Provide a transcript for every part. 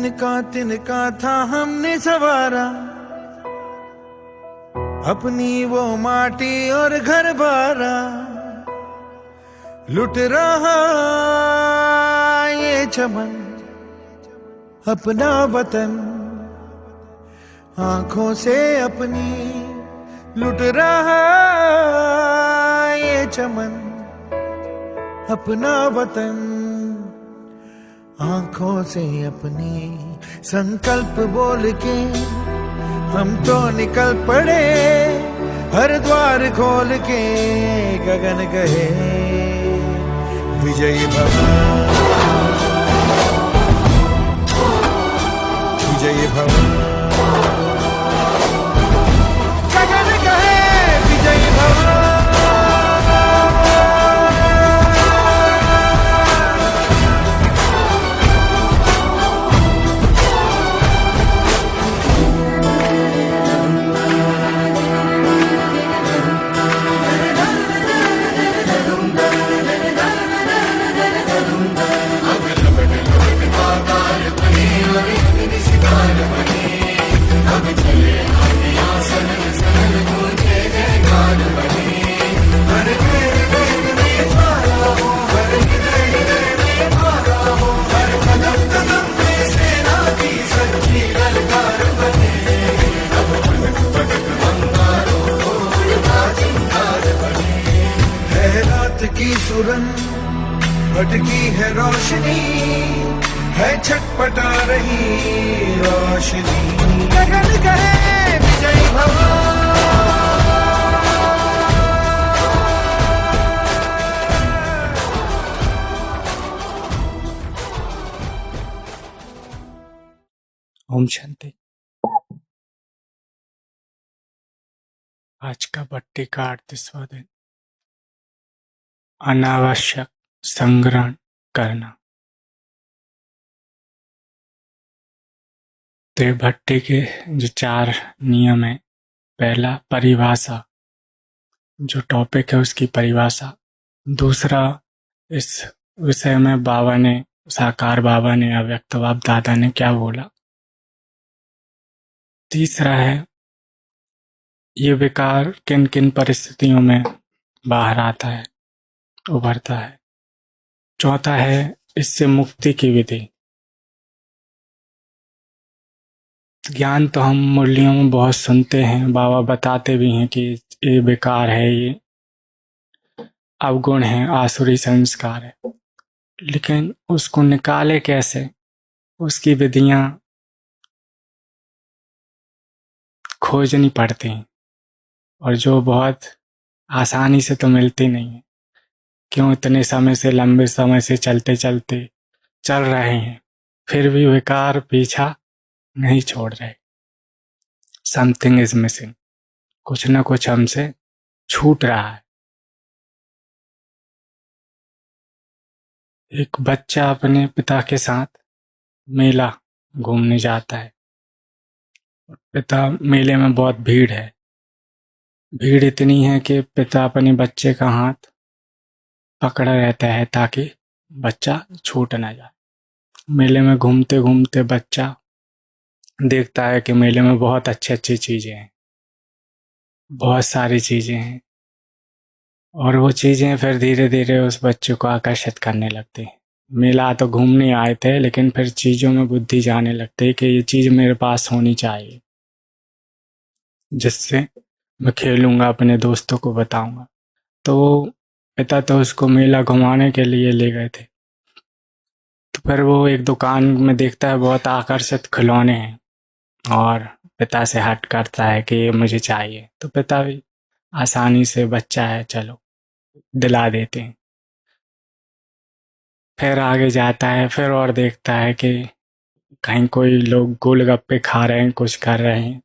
तिनका था हमने सवारा, अपनी वो माटी और घर बारा। लुट रहा ये चमन अपना वतन, आंखों से अपनी लुट रहा ये चमन अपना वतन, आंखों से अपनी। संकल्प बोल के हम तो निकल पड़े, हर द्वार खोल के गगन गए विजयी भव, विजयी भव, गगन गए विजयी भव। की सुरंग भटकी है रोशनी, है छटपटा रही रोशनी, गगन कहे विजयी भव। ओम शांति। आज का भट्टी का 38वां दिन। अनावश्यक संग्रहण करना। तो भट्टी के जो 4 नियम है, पहला परिभाषा, जो टॉपिक है उसकी परिभाषा। दूसरा, इस विषय में बाबा ने, साकार बाबा ने, अव्यक्त बाप दादा ने क्या बोला। तीसरा है ये विकार किन किन परिस्थितियों में बाहर आता है, उभरता है। चौथा है इससे मुक्ति की विधि। ज्ञान तो हम मुरलियों में बहुत सुनते हैं, बाबा बताते भी हैं कि ये विकार है, ये अवगुण है, आसुरी संस्कार है, लेकिन उसको निकाले कैसे, उसकी विधियां खोजनी पड़ती हैं, और जो बहुत आसानी से तो मिलती नहीं है। क्यों इतने समय से, लंबे समय से चलते चलते चल रहे हैं, फिर भी विकार पीछा नहीं छोड़ रहे। समथिंग इज मिसिंग, कुछ न कुछ हमसे छूट रहा है। एक बच्चा अपने पिता के साथ मेला घूमने जाता है। पिता, मेले में बहुत भीड़ है, भीड़ इतनी है कि पिता अपने बच्चे का हाथ पकड़ा रहता है ताकि बच्चा छूट ना जाए। मेले में घूमते घूमते बच्चा देखता है कि मेले में बहुत अच्छी अच्छी चीजें हैं, बहुत सारी चीजें हैं, और वो चीजें फिर धीरे धीरे उस बच्चे को आकर्षित करने लगती हैं। मेला तो घूमने आए थे, लेकिन फिर चीजों में बुद्धि जाने लगती है कि ये चीज मेरे पास होनी चाहिए, जिससे मैं खेलूंगा, अपने दोस्तों को बताऊंगा। तो पिता तो उसको मेला घुमाने के लिए ले गए थे। तो फिर वो एक दुकान में देखता है बहुत आकर्षित खिलौने हैं, और पिता से हट करता है कि ये मुझे चाहिए। तो पिता भी आसानी से, बच्चा है चलो दिला देते हैं। फिर आगे जाता है, फिर और देखता है कि कहीं कोई लोग गोलगप्पे खा रहे हैं, कुछ कर रहे हैं,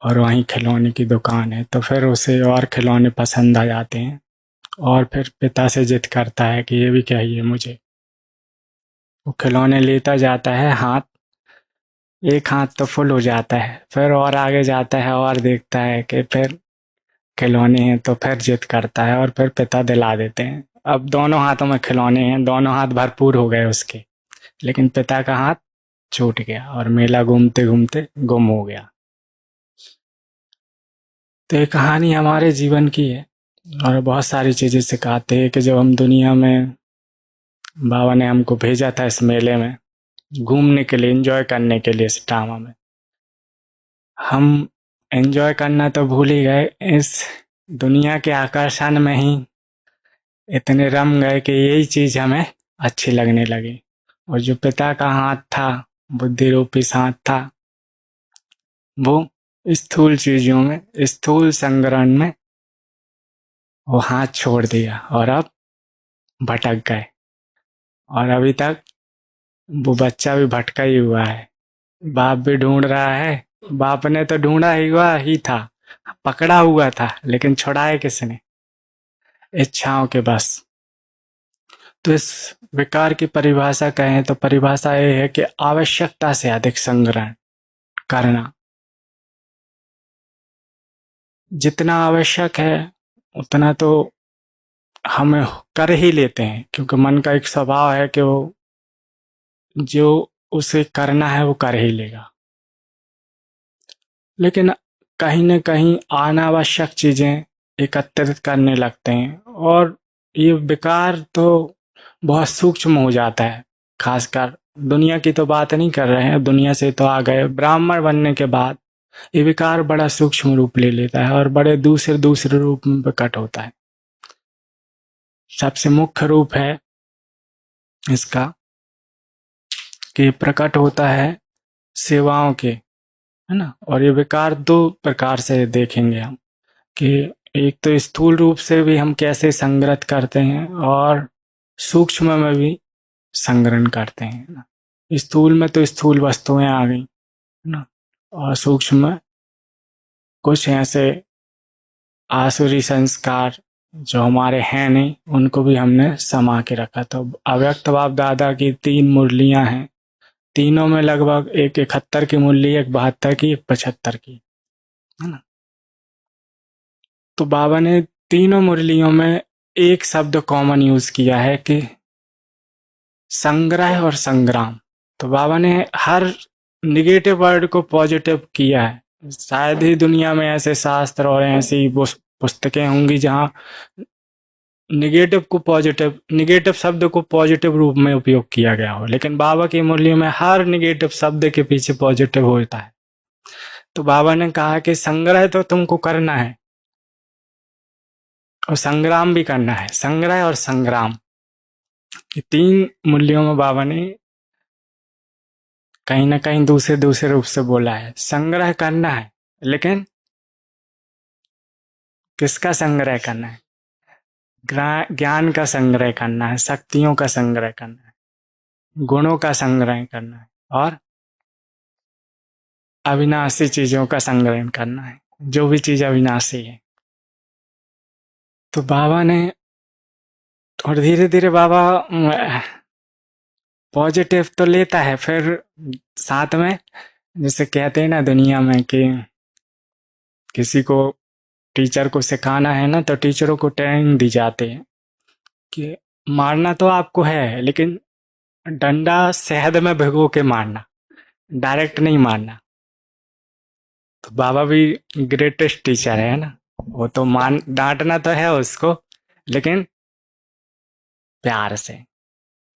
और वहीं खिलौने की दुकान है। तो फिर उसे और खिलौने पसंद आ जाते हैं, और फिर पिता से जिद करता है कि ये भी चाहिए मुझे। वो खिलौने लेता जाता है, एक हाथ तो फुल हो जाता है। फिर और आगे जाता है और देखता है कि फिर खिलौने हैं, तो फिर जिद करता है, और फिर पिता दिला देते हैं। अब दोनों हाथों में खिलौने हैं, दोनों हाथ भरपूर हो गए उसके, लेकिन पिता का हाथ छूट गया और मेला घूमते घूमते गुम हो गया। तो ये कहानी हमारे जीवन की है और बहुत सारी चीजें सिखाते हैं कि जब हम दुनिया में, बाबा ने हमको भेजा था इस मेले में घूमने के लिए, एंजॉय करने के लिए, इस ड्रामा में हम एंजॉय करना तो भूल ही गए, इस दुनिया के आकर्षण में ही इतने रम गए कि यही चीज हमें अच्छी लगने लगी। और जो पिता का हाथ था, बुद्धि रूपी हाथ था, वो स्थूल चीजों में, स्थूल संग्रहण में वो हाथ छोड़ दिया और अब भटक गए। और अभी तक वो बच्चा भी भटका ही हुआ है। बाप भी ढूंढ रहा है, बाप ने तो ढूंढा ही हुआ ही था, पकड़ा हुआ था, लेकिन छुड़ाए किसने? इच्छाओं के बस। तो इस विकार की परिभाषा कहें तो परिभाषा ये है कि आवश्यकता से अधिक संग्रहण करना। जितना आवश्यक है उतना तो हम कर ही लेते हैं, क्योंकि मन का एक स्वभाव है कि वो जो उसे करना है वो कर ही लेगा। लेकिन कहीं न कहीं अनावश्यक चीजें एकत्रित करने लगते हैं और ये विकार तो बहुत सूक्ष्म हो जाता है। खासकर दुनिया की तो बात नहीं कर रहे हैं, दुनिया से तो आ गए, ब्राह्मण बनने के बाद ये विकार बड़ा सूक्ष्म रूप ले लेता है और बड़े दूसरे दूसरे रूप में प्रकट होता है। सबसे मुख्य रूप है इसका कि प्रकट होता है सेवाओं के, है ना। और ये विकार दो प्रकार से देखेंगे हम, कि एक तो स्थूल रूप से भी हम कैसे संग्रहित करते हैं और सूक्ष्म में भी संग्रहण करते हैं ना। स्थूल में तो स्थूल वस्तुएं आ गई ना, और सूक्ष्म में कुछ ऐसे आसुरी संस्कार जो हमारे हैं नहीं, उनको भी हमने समा के रखा। तो अव्यक्त बाप दादा की 3 मुरलियां हैं, तीनों में लगभग एक 71 की मुरली, एक 72 की, एक 75 की, है ना। तो बाबा ने तीनों मुरलियों में एक शब्द कॉमन यूज किया है कि संग्रह और संग्राम। तो बाबा ने हर निगेटिव वर्ड को पॉजिटिव किया है। शायद ही दुनिया में ऐसे शास्त्र और ऐसी पुस्तकें होंगी जहां निगेटिव को पॉजिटिव, निगेटिव शब्द को पॉजिटिव रूप में उपयोग किया गया हो, लेकिन बाबा की मुरलियों में हर निगेटिव शब्द के पीछे पॉजिटिव होता है। तो बाबा ने कहा कि संग्रह तो तुमको करना है और संग्राम भी करना है। संग्रह और संग्राम, ये 3 मूल्यों में बाबा ने कहीं ना कहीं दूसरे दूसरे रूप से बोला है। संग्रह करना है, लेकिन किसका संग्रह करना है? ज्ञान का संग्रह करना है, शक्तियों का संग्रह करना है, गुणों का संग्रह करना है और अविनाशी चीजों का संग्रहण करना है, जो भी चीज अविनाशी है। तो बाबा ने, और धीरे धीरे बाबा पॉजिटिव तो लेता है, फिर साथ में जैसे कहते हैं ना दुनिया में कि किसी को, टीचर को सिखाना है ना, तो टीचरों को ट्रेनिंग दी जाती है कि मारना तो आपको है, लेकिन डंडा शहद में भिगो के मारना, डायरेक्ट नहीं मारना। तो बाबा भी ग्रेटेस्ट टीचर है ना, वो तो डांटना तो है उसको, लेकिन प्यार से।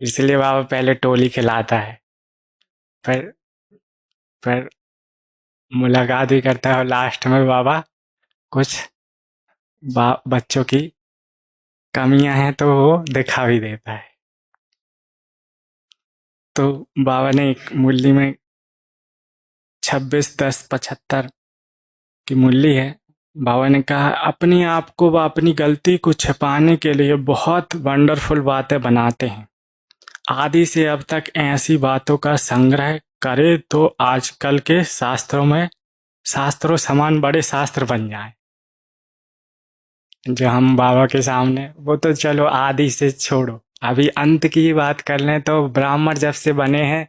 इसलिए बाबा पहले टोली खिलाता है, फिर फिर मुलाकात भी करता है और लास्ट में बाबा कुछ बच्चों की कमियां हैं तो वो दिखा भी देता है। तो बाबा ने एक मुरली में 26-10-75 की मुरली है, बाबा ने कहा अपने आप को व अपनी गलती को छिपाने के लिए बहुत वंडरफुल बातें बनाते हैं। आदि से अब तक ऐसी बातों का संग्रह करे तो आजकल के शास्त्रों समान बड़े शास्त्र बन जाए। जो हम बाबा के सामने, वो तो चलो आदि से छोड़ो, अभी अंत की बात कर लें तो ब्राह्मण जब से बने हैं,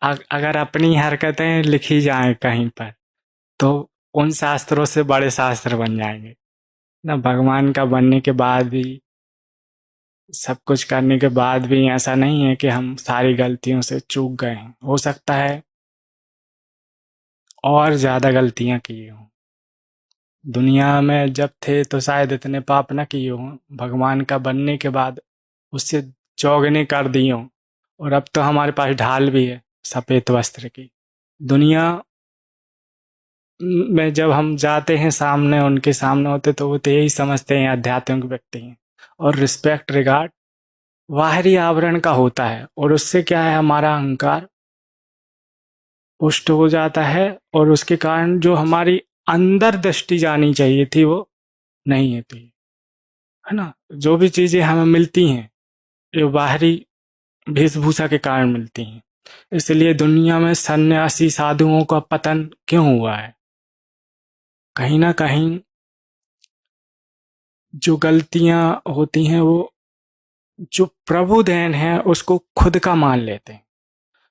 अगर अपनी हरकतें लिखी जाएं कहीं पर, तो उन शास्त्रों से बड़े शास्त्र बन जाएंगे ना। भगवान का बनने के बाद भी सब कुछ करने के बाद भी ऐसा नहीं है कि हम सारी गलतियों से चूक गए हैं। हो सकता है और ज़्यादा गलतियाँ की हों। दुनिया में जब थे तो शायद इतने पाप न किए हों, भगवान का बनने के बाद उससे चौगुने कर दिए हों। और अब तो हमारे पास ढाल भी है सफ़ेद वस्त्र की। दुनिया में जब हम जाते हैं सामने, उनके सामने होते तो वो तो यही समझते हैं आध्यात्मिक व्यक्ति हैं। और रिस्पेक्ट रिगार्ड बाहरी आवरण का होता है, और उससे क्या है, हमारा अहंकार पुष्ट हो जाता है, और उसके कारण जो हमारी अंदर दृष्टि जानी चाहिए थी वो नहीं होती है ना। जो भी चीजें हमें मिलती हैं ये बाहरी वेशभूषा के कारण मिलती हैं। इसलिए दुनिया में सन्यासी साधुओं का पतन क्यों हुआ है? कहीं ना कहीं जो गलतियां होती हैं वो जो प्रभु देन है उसको खुद का मान लेते हैं।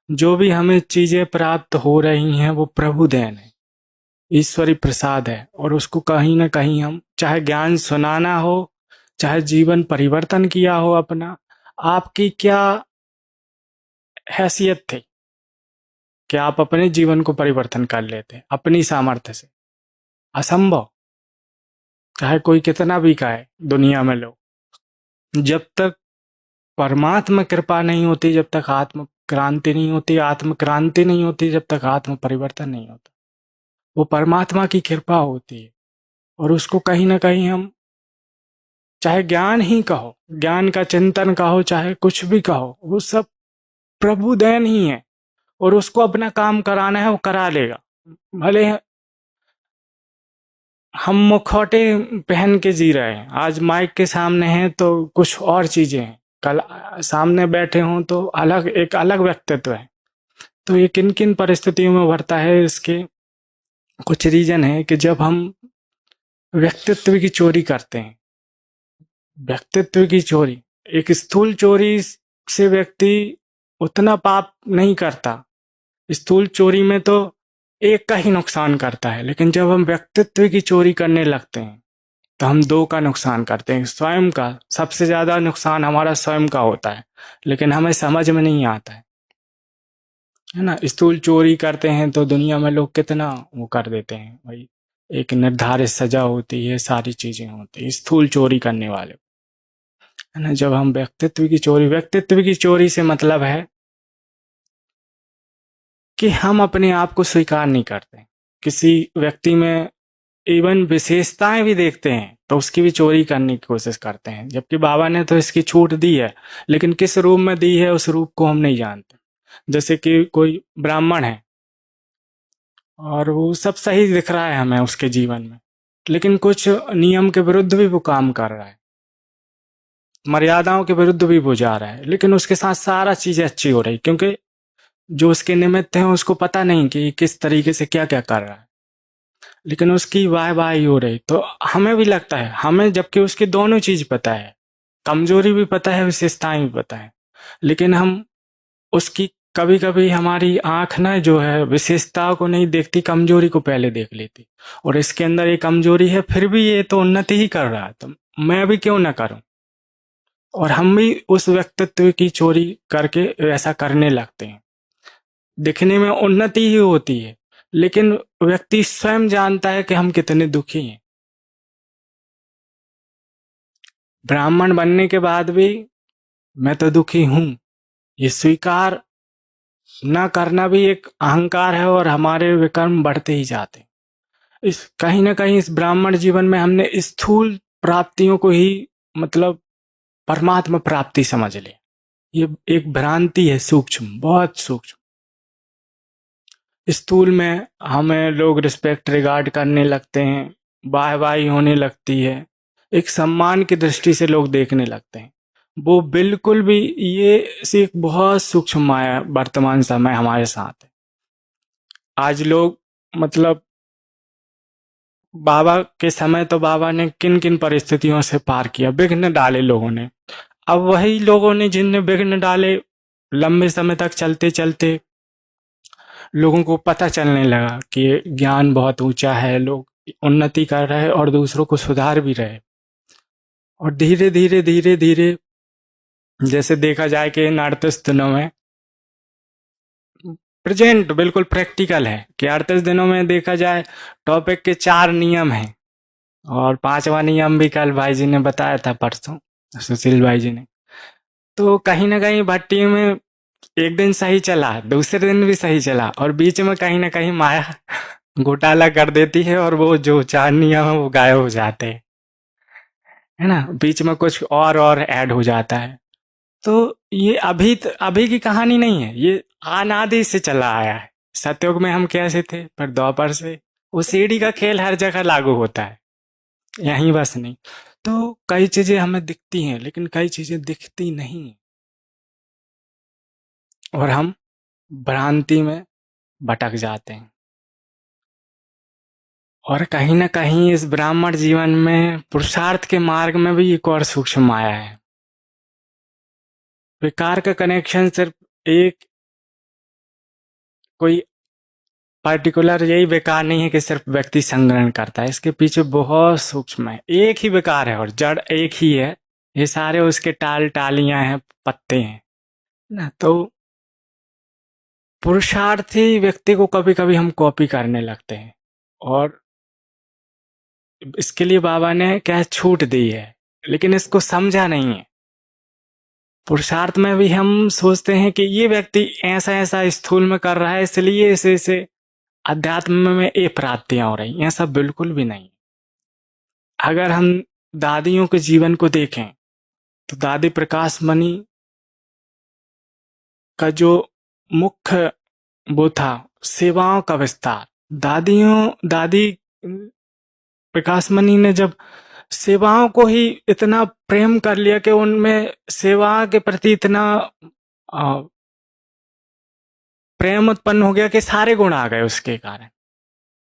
जो भी हमें चीजें प्राप्त हो रही हैं वो प्रभु देन है, ईश्वरी प्रसाद है। और उसको कहीं ना कहीं हम, चाहे ज्ञान सुनाना हो, चाहे जीवन परिवर्तन किया हो अपना, आपकी क्या हैसियत थी कि आप अपने जीवन को परिवर्तन कर लेते अपनी सामर्थ्य से? असंभव। चाहे कोई कितना भी कहे दुनिया में लोग, जब तक परमात्मा कृपा नहीं होती, जब तक आत्म क्रांति नहीं होती, आत्म क्रांति नहीं होती, जब तक आत्म परिवर्तन नहीं होता। वो परमात्मा की कृपा होती है। और उसको कहीं ना कहीं हम, चाहे ज्ञान ही कहो, ज्ञान का चिंतन कहो, चाहे कुछ भी कहो, वो सब प्रभु देन ही है। और उसको अपना काम कराना है वो करा लेगा। भले हम मुखौटे पहन के जी रहे हैं, आज माइक के सामने हैं तो कुछ और चीजें हैं, कल सामने बैठे हों तो अलग, एक अलग व्यक्तित्व है। तो ये किन किन परिस्थितियों में उभरता है, इसके कुछ रीजन है कि जब हम व्यक्तित्व की चोरी करते हैं। व्यक्तित्व की चोरी, एक स्थूल चोरी से व्यक्ति उतना पाप नहीं करता। स्थूल चोरी में तो एक का ही नुकसान करता है, लेकिन जब हम व्यक्तित्व की चोरी करने लगते हैं तो हम दो का नुकसान करते हैं। स्वयं का सबसे ज्यादा नुकसान हमारा स्वयं का होता है, लेकिन हमें समझ में नहीं आता है ना। स्थूल चोरी करते हैं तो दुनिया में लोग कितना वो कर देते हैं भाई, एक निर्धारित सजा होती है, सारी चीजें होती है स्थूल चोरी करने वाले, है ना। जब हम व्यक्तित्व की चोरी से मतलब है कि हम अपने आप को स्वीकार नहीं करते। किसी व्यक्ति में इवन विशेषताएं भी देखते हैं तो उसकी भी चोरी करने की कोशिश करते हैं, जबकि बाबा ने तो इसकी छूट दी है, लेकिन किस रूप में दी है उस रूप को हम नहीं जानते। जैसे कि कोई ब्राह्मण है और वो सब सही दिख रहा है हमें उसके जीवन में, लेकिन कुछ नियम के विरुद्ध भी वो काम कर रहा है, मर्यादाओं के विरुद्ध भी वो जा रहा है, लेकिन उसके साथ सारा चीजें अच्छी हो रही, क्योंकि जो उसके निमित्त हैं उसको पता नहीं कि किस तरीके से क्या क्या कर रहा है, लेकिन उसकी वाह वाह ही हो रही। तो हमें भी लगता है, हमें जबकि उसकी दोनों चीज पता है, कमजोरी भी पता है, विशेषताएं भी पता है, लेकिन हम उसकी, कभी कभी हमारी आंख ना जो है विशेषताओं को नहीं देखती, कमजोरी को पहले देख लेती। और इसके अंदर ये कमजोरी है, फिर भी ये तो उन्नति ही कर रहा है, तो मैं भी क्यों ना करूं। और हम भी उस व्यक्तित्व की चोरी करके ऐसा करने लगते हैं। दिखने में उन्नति ही होती है, लेकिन व्यक्ति स्वयं जानता है कि हम कितने दुखी हैं। ब्राह्मण बनने के बाद भी मैं तो दुखी हूं, ये स्वीकार न करना भी एक अहंकार है, और हमारे विकर्म बढ़ते ही जाते हैं। इस कहीं ना कहीं इस ब्राह्मण जीवन में हमने स्थूल प्राप्तियों को ही मतलब परमात्मा प्राप्ति समझ लिया। ये एक भ्रांति है, सूक्ष्म, बहुत सूक्ष्म। स्थूल में हमें लोग रिस्पेक्ट रिगार्ड करने लगते हैं, वाह वाही होने लगती है, एक सम्मान की दृष्टि से लोग देखने लगते हैं। वो बिल्कुल भी, ये एक बहुत सूक्ष्म माया वर्तमान समय हमारे साथ है। आज लोग मतलब बाबा के समय तो बाबा ने किन किन परिस्थितियों से पार किया, विघ्न डाले लोगों ने। अब वही लोगों ने जिनने विघ्न डाले, लंबे समय तक चलते चलते लोगों को पता चलने लगा कि ज्ञान बहुत ऊंचा है, लोग उन्नति कर रहे और दूसरों को सुधार भी रहे। और धीरे धीरे धीरे धीरे जैसे देखा जाए कि इन 38 दिनों में प्रेजेंट बिल्कुल प्रैक्टिकल है कि 38 दिनों में देखा जाए टॉपिक के 4 नियम हैं और 5वां नियम भी कल भाई जी ने बताया था परसों, सुशील भाई जी ने। तो कहीं ना कहीं भट्टी में एक दिन सही चला, दूसरे दिन भी सही चला और बीच में कहीं ना कहीं माया घोटाला कर देती है और वो जो 4 नियम है वो गायब हो जाते हैं, है ना। बीच में कुछ और ऐड हो जाता है। तो ये अभी की कहानी नहीं है, ये अनादि से चला आया है। सतयुग में हम कैसे थे, पर द्वापर से वो सीढ़ी का खेल हर जगह लागू होता है, यहीं बस नहीं। तो कई चीजें हमें दिखती हैं लेकिन कई चीजें दिखती नहीं हैं और हम भ्रांति में भटक जाते हैं। और कहीं ना कहीं इस ब्राह्मण जीवन में पुरुषार्थ के मार्ग में भी एक और सूक्ष्म माया है। विकार का कनेक्शन सिर्फ एक कोई पर्टिकुलर यही विकार नहीं है कि सिर्फ व्यक्ति संग्रहण करता है, इसके पीछे बहुत सूक्ष्म है। एक ही विकार है और जड़ एक ही है, ये सारे उसके टाल टालियां हैं, पत्ते हैं ना। तो पुरुषार्थी व्यक्ति को कभी कभी हम कॉपी करने लगते हैं और इसके लिए बाबा ने क्या छूट दी है, लेकिन इसको समझा नहीं है। पुरुषार्थ में भी हम सोचते हैं कि ये व्यक्ति ऐसा ऐसा स्थूल में कर रहा है इसलिए इसे इसे अध्यात्म में ये प्राप्तियां हो रही, ऐसा बिल्कुल भी नहीं। अगर हम दादियों के जीवन को देखें तो दादी प्रकाश मणि का जो मुख्य वो था सेवाओं का विस्तार। दादी प्रकाश मणि ने जब सेवाओं को ही इतना प्रेम कर लिया कि उनमें सेवा के प्रति इतना प्रेम उत्पन्न हो गया कि सारे गुण आ गए उसके कारण।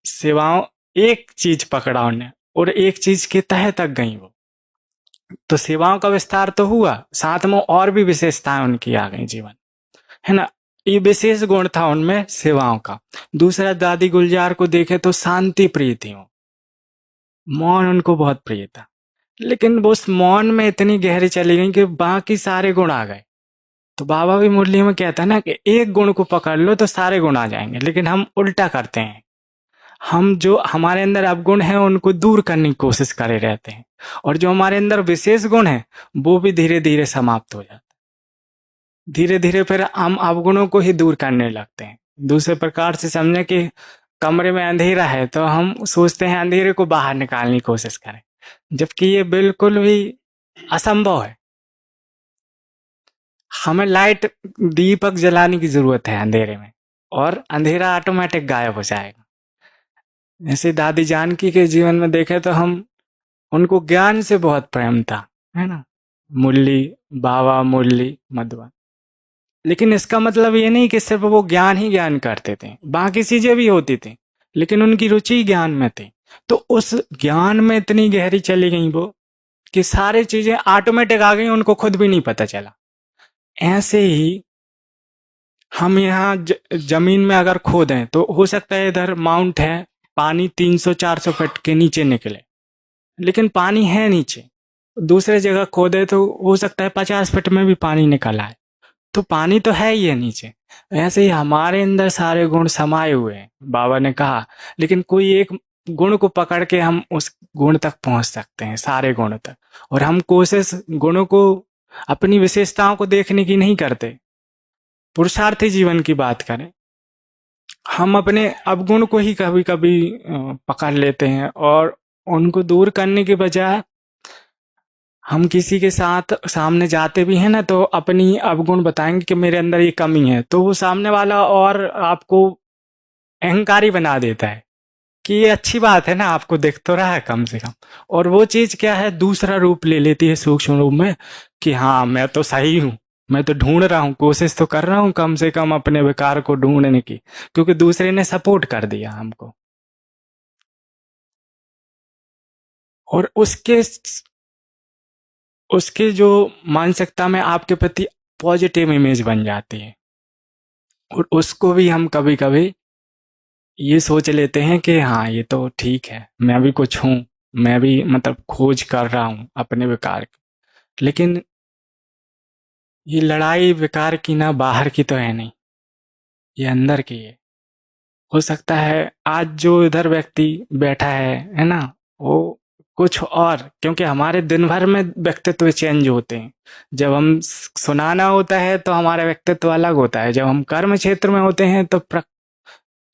सेवाओं एक चीज पकड़ा उन्हें और एक चीज के तह तक गई वो। तो सेवाओं का विस्तार तो हुआ, साथ में और भी विशेषताएं उनकी आ गई जीवन, है ना। ये विशेष गुण था उनमें सेवाओं का। दूसरा, दादी गुलजार को देखे तो शांति प्रिय थी वो, मौन उनको बहुत प्रिय था। लेकिन वो उस मौन में इतनी गहरी चली गई कि बाकी सारे गुण आ गए। तो बाबा भी मुरली में कहता है ना कि एक गुण को पकड़ लो तो सारे गुण आ जाएंगे, लेकिन हम उल्टा करते हैं। हम जो हमारे अंदर अवगुण है उनको दूर करने की कोशिश करे रहते हैं और जो हमारे अंदर विशेष गुण है वो भी धीरे धीरे समाप्त हो जाता है। धीरे धीरे फिर हम अवगुणों को ही दूर करने लगते हैं। दूसरे प्रकार से समझे कि कमरे में अंधेरा है तो हम सोचते हैं अंधेरे को बाहर निकालने की कोशिश करें, जबकि ये बिल्कुल भी असंभव है। हमें लाइट दीपक जलाने की जरूरत है अंधेरे में और अंधेरा ऑटोमेटिक गायब हो जाएगा। जैसे दादी जानकी के जीवन में देखे तो हम उनको ज्ञान से बहुत प्रेम था, है ना। मुरली बाबा, मुरली मधुबन। लेकिन इसका मतलब ये नहीं कि सिर्फ वो ज्ञान ही ज्ञान करते थे, बाकी चीजें भी होती थी, लेकिन उनकी रुचि ज्ञान में थी। तो उस ज्ञान में इतनी गहरी चली गई वो कि सारी चीजें ऑटोमेटिक आ गई, उनको खुद भी नहीं पता चला। ऐसे ही हम यहाँ जमीन में अगर खोदें तो हो सकता है इधर माउंट है, पानी 300-400 फीट के नीचे निकले, लेकिन पानी है नीचे। दूसरे जगह खोदे तो हो सकता है 50 फीट में भी पानी निकल आए, तो पानी तो है ही है नीचे। ऐसे ही हमारे अंदर सारे गुण समाये हुए हैं, बाबा ने कहा, लेकिन कोई एक गुण को पकड़ के हम उस गुण तक पहुंच सकते हैं, सारे गुण तक। और हम कोशिश गुणों को, अपनी विशेषताओं को देखने की नहीं करते। पुरुषार्थी जीवन की बात करें, हम अपने अवगुण को ही कभी कभी पकड़ लेते हैं और उनको दूर करने के बजाय हम किसी के साथ सामने जाते भी हैं ना तो अपनी अवगुण बताएंगे कि मेरे अंदर ये कमी है, तो वो सामने वाला और आपको अहंकारी बना देता है कि ये अच्छी बात है ना, आपको दिख तो रहा है कम से कम। और वो चीज क्या है, दूसरा रूप ले लेती है सूक्ष्म रूप में कि हाँ मैं तो सही हूँ, मैं तो ढूंढ रहा हूँ, कोशिश तो कर रहा हूँ कम से कम अपने विकार को ढूंढने की, क्योंकि दूसरे ने सपोर्ट कर दिया हमको। और उसके जो मानसिकता में आपके प्रति पॉजिटिव इमेज बन जाती है और उसको भी हम कभी कभी ये सोच लेते हैं कि हाँ ये तो ठीक है, मैं भी कुछ हूँ, मैं भी मतलब खोज कर रहा हूँ अपने विकार की। लेकिन ये लड़ाई बेकार की ना बाहर की तो है नहीं, ये अंदर की है। हो सकता है आज जो इधर व्यक्ति बैठा है ना, वो कुछ और, क्योंकि हमारे दिन भर में व्यक्तित्व चेंज होते हैं। जब हम सुनाना होता है तो हमारा व्यक्तित्व अलग होता है, जब हम कर्म क्षेत्र में होते हैं तो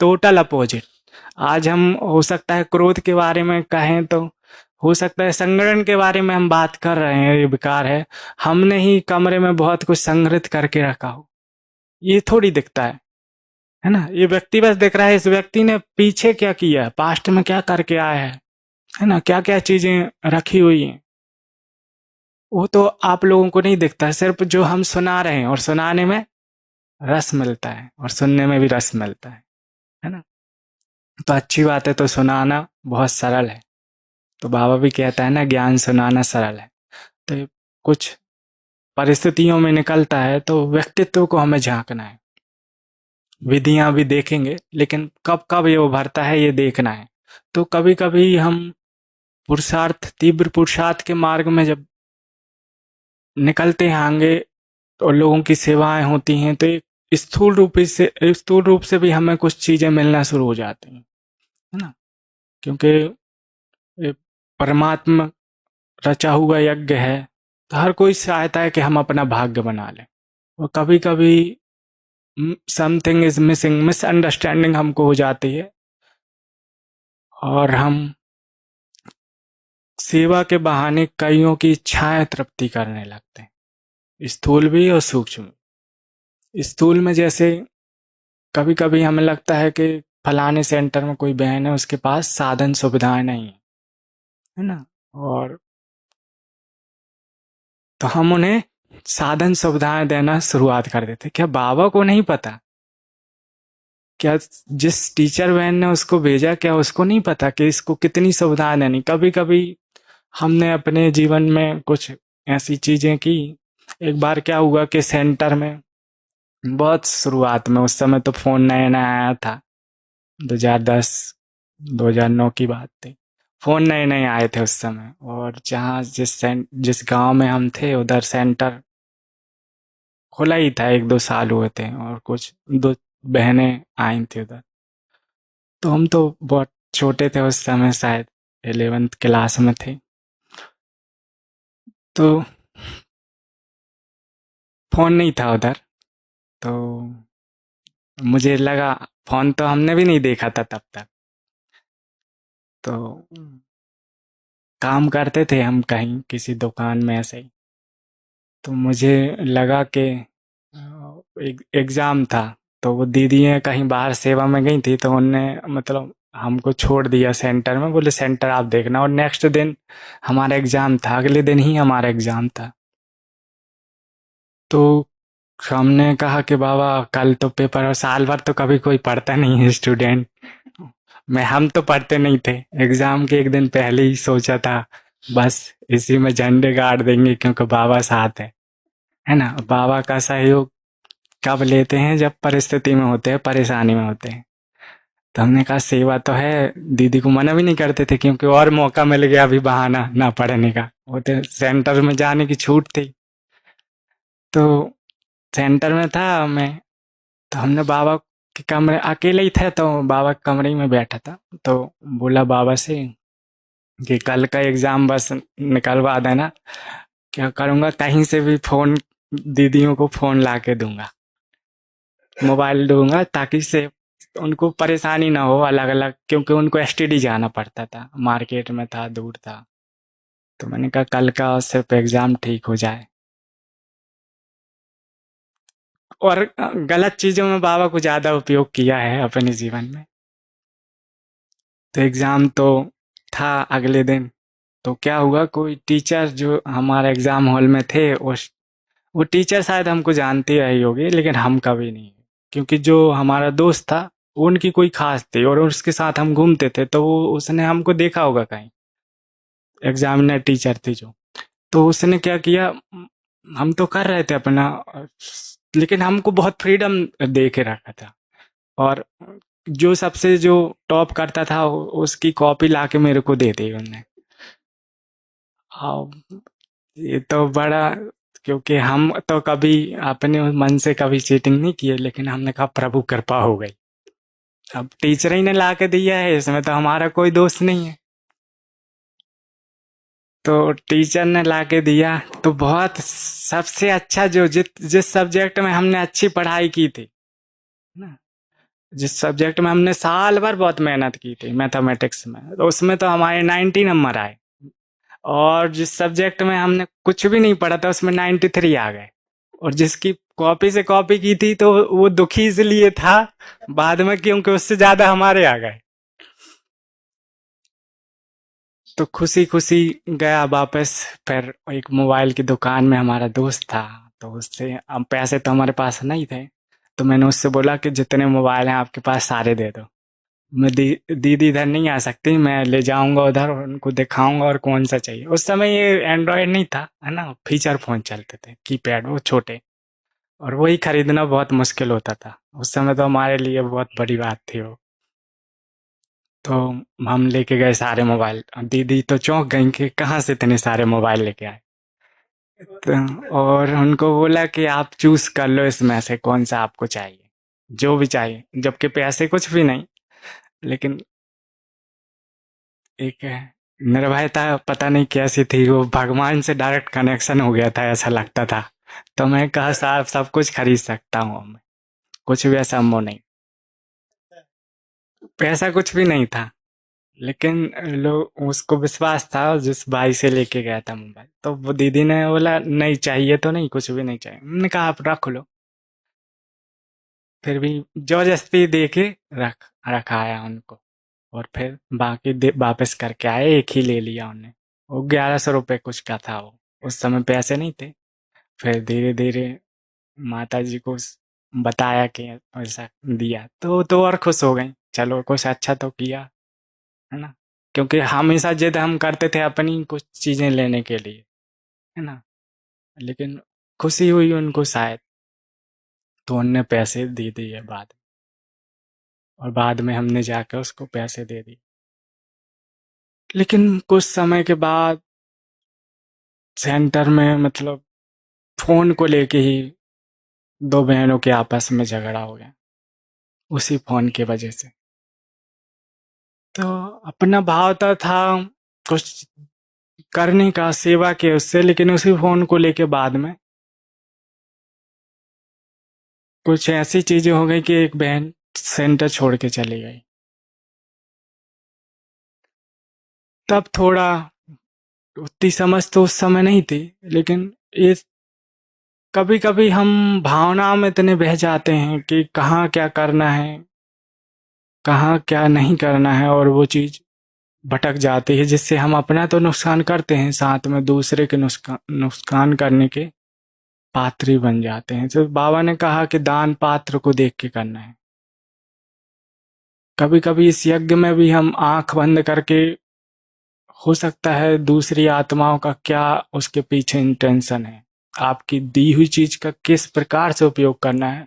टोटल अपोजिट। आज हम हो सकता है क्रोध के बारे में कहें तो हो सकता है संगठन के बारे में हम बात कर रहे हैं, ये बेकार है। हमने ही कमरे में बहुत कुछ संग्रहित करके रखा हो, ये थोड़ी दिखता है ना। ये व्यक्ति बस दिख रहा है इस व्यक्ति ने पीछे क्या किया है, पास्ट में क्या करके आया है ना, क्या क्या चीजें रखी हुई हैं, वो तो आप लोगों को नहीं दिखता। सिर्फ जो हम सुना रहे हैं, और सुनाने में रस मिलता है और सुनने में भी रस मिलता है ना। तो अच्छी बात है, तो सुनाना बहुत सरल है। तो बाबा भी कहता है ना, ज्ञान सुनाना सरल है। तो ये कुछ परिस्थितियों में निकलता है तो व्यक्तित्व को हमें झांकना है। विधियां भी देखेंगे, लेकिन कब कब ये उभरता है ये देखना है। तो कभी कभी हम पुरुषार्थ, तीव्र पुरुषार्थ के मार्ग में जब निकलते हैं आगे और लोगों की सेवाएं होती हैं, तो एक स्थूल रूप से भी हमें कुछ चीजें मिलना शुरू हो जाती हैं, है ना। क्योंकि ये परमात्मा रचा हुआ यज्ञ है, तो हर कोई चाहता है कि हम अपना भाग्य बना लें। और कभी कभी समथिंग इज मिसिंग, मिसअंडरस्टैंडिंग हमको हो जाती है, और हम सेवा के बहाने कईयों की इच्छाएं तृप्ति करने लगते हैं, स्थूल भी और सूक्ष्म भी। स्थूल में जैसे कभी कभी हमें लगता है कि फलाने सेंटर में कोई बहन है, उसके पास साधन सुविधाएं नहीं है ना, और तो हम उन्हें साधन सुविधाएं देना शुरुआत कर देते। क्या बाबा को नहीं पता? क्या जिस टीचर बहन ने उसको भेजा, क्या उसको नहीं पता कि इसको कितनी सुविधाएं देनी? कभी कभी हमने अपने जीवन में कुछ ऐसी चीजें की। एक बार क्या हुआ कि सेंटर में बहुत शुरुआत में, उस समय तो फोन नया नया आया था, 2010 2009 की बात थी। फोन नए नए आए थे उस समय, और जहाँ जिस गांव में हम थे उधर सेंटर खुला ही था, 1-2 साल हुए थे, और कुछ दो बहनें आई थी उधर। तो हम तो बहुत छोटे थे उस समय, शायद 11th क्लास में थे। तो फोन नहीं था उधर, तो मुझे लगा, फोन तो हमने भी नहीं देखा था तब तक। तो काम करते थे हम कहीं किसी दुकान में ऐसे ही। तो मुझे लगा कि एक एग्जाम था, तो वो दीदी कहीं बाहर सेवा में गई थी, तो उनने मतलब हमको छोड़ दिया सेंटर में, बोले सेंटर आप देखना। और नेक्स्ट दिन हमारा एग्जाम था, अगले दिन ही हमारा एग्जाम था। तो हमने कहा कि बाबा कल तो पेपर, और साल भर तो कभी कोई पढ़ता नहीं है स्टूडेंट, मैं हम तो पढ़ते नहीं थे। एग्जाम के एक दिन पहले ही सोचा था बस इसी में झंडे गाड़ देंगे, क्योंकि बाबा साथ है ना। बाबा का सहयोग कब लेते हैं? जब परिस्थिति में होते हैं, परेशानी में होते हैं। तो हमने कहा सेवा तो है, दीदी को मना भी नहीं करते थे, क्योंकि और मौका मिल गया अभी बहाना ना पढ़ने का, वो तो सेंटर में जाने की छूट थी। तो सेंटर में था मैं, तो हमने बाबा के कमरे, अकेले ही थे, तो बाबा के कमरे में बैठा था। तो बोला बाबा से कि कल का एग्जाम बस निकलवा देना। क्या करूँगा, कहीं से भी फोन, दीदियों को फोन ला के दूंगा, मोबाइल दूंगा, ताकि से उनको परेशानी ना हो अलग अलग, क्योंकि उनको एसटीडी जाना पड़ता था, मार्केट में था, दूर था। तो मैंने कहा कल का सिर्फ एग्जाम ठीक हो जाए। और गलत चीजों में बाबा को ज्यादा उपयोग किया है अपने जीवन में। तो एग्जाम तो था अगले दिन। तो क्या हुआ, कोई टीचर जो हमारे एग्जाम हॉल में थे, वो टीचर शायद हमको जानती रही होगी, लेकिन हम कभी नहीं। क्योंकि जो हमारा दोस्त था वो उनकी कोई खास थी, और उसके साथ हम घूमते थे, तो वो उसने हमको देखा होगा कहीं, एग्जामिनर टीचर थी जो। तो उसने क्या किया, हम तो कर रहे थे अपना, लेकिन हमको बहुत फ्रीडम दे के रखा था। और जो सबसे जो टॉप करता था उसकी कॉपी लाके मेरे को दे दी उन्होंने। हाँ, ये तो बड़ा क्योंकि हम तो कभी अपने मन से कभी चीटिंग नहीं किए, लेकिन हमने कहा प्रभु कृपा हो गई। अब टीचर ही ने ला के दिया है, इसमें तो हमारा कोई दोष नहीं है। तो टीचर ने ला के दिया तो बहुत सबसे अच्छा जो जिस सब्जेक्ट में हमने अच्छी पढ़ाई की थी ना, जिस सब्जेक्ट में हमने साल भर बहुत मेहनत की थी मैथमेटिक्स में, तो उसमें तो हमारे 90 नंबर आए। और जिस सब्जेक्ट में हमने कुछ भी नहीं पढ़ा था उसमें 93 आ गए। और जिसकी कॉपी से कॉपी की थी तो वो दुखी इसलिए था बाद में, क्योंकि उससे ज्यादा हमारे आ गए। तो खुशी खुशी गया वापस। फिर एक मोबाइल की दुकान में हमारा दोस्त था, तो उससे अब पैसे तो हमारे पास नहीं थे, तो मैंने उससे बोला कि जितने मोबाइल हैं आपके पास सारे दे दो। मैं दीदी इधर नहीं आ सकती, मैं ले जाऊंगा उधर और उनको दिखाऊंगा और कौन सा चाहिए। उस समय ये एंड्रॉयड नहीं था, है ना, फीचर फोन चलते थे, कीपैड, वो छोटे, और वही खरीदना बहुत मुश्किल होता था उस समय, तो हमारे लिए बहुत बड़ी बात थी वो। तो हम लेके गए सारे मोबाइल। दीदी तो चौंक गई कि कहाँ से इतने सारे मोबाइल लेके आए। तो और उनको बोला कि आप चूज कर लो इसमें से कौन सा आपको चाहिए, जो भी चाहिए, जबकि पैसे कुछ भी नहीं, लेकिन एक निर्भयता पता नहीं कैसी थी, वो भगवान से डायरेक्ट कनेक्शन हो गया था ऐसा लगता था। तो मैं कहा साहब सब कुछ खरीद सकता हूँ मैं, कुछ भी असंभव नहीं। पैसा कुछ भी नहीं था, लेकिन लोग उसको विश्वास था जिस भाई से लेके गया था मोबाइल। तो वो दीदी ने बोला नहीं चाहिए तो नहीं, कुछ भी नहीं चाहिए। मैंने कहा आप रख लो। फिर भी जबरदस्ती दे के रखाया उनको। और फिर बाकी वापस करके आए, एक ही ले लिया उन्हें। वो 1100 रुपये कुछ का था वो, उस समय पैसे नहीं थे। फिर धीरे धीरे माता जी को बताया कि ऐसा दिया, तो वो तो और खुश हो गई, चलो कुछ अच्छा तो किया, है ना। क्योंकि हमेशा जिद हम करते थे अपनी कुछ चीजें लेने के लिए, है ना, लेकिन खुशी हुई उनको शायद, तो उनने पैसे दे दिए बाद में। और बाद में हमने जाकर उसको पैसे दे दिए। लेकिन कुछ समय के बाद सेंटर में, मतलब फोन को लेके ही दो बहनों के आपस में झगड़ा हो गया, उसी फोन की वजह से। तो अपना भाव तो था कुछ करने का, सेवा के उससे, लेकिन उसी फोन को लेके बाद में कुछ ऐसी चीजें हो गई कि एक बहन सेंटर छोड़ के चली गई। तब थोड़ा उतनी समझ तो उस समय नहीं थी, लेकिन ये कभी कभी हम भावनाओं में इतने बह जाते हैं कि कहाँ क्या करना है, कहाँ क्या नहीं करना है, और वो चीज भटक जाती है, जिससे हम अपना तो नुकसान करते हैं, साथ में दूसरे के नुकसान नुकसान करने के पात्र ही बन जाते हैं। तो बाबा ने कहा कि दान पात्र को देख के करना है। कभी कभी इस यज्ञ में भी हम आंख बंद करके, हो सकता है दूसरी आत्माओं का क्या उसके पीछे इंटेंशन है, आपकी दी हुई चीज का किस प्रकार से उपयोग करना है,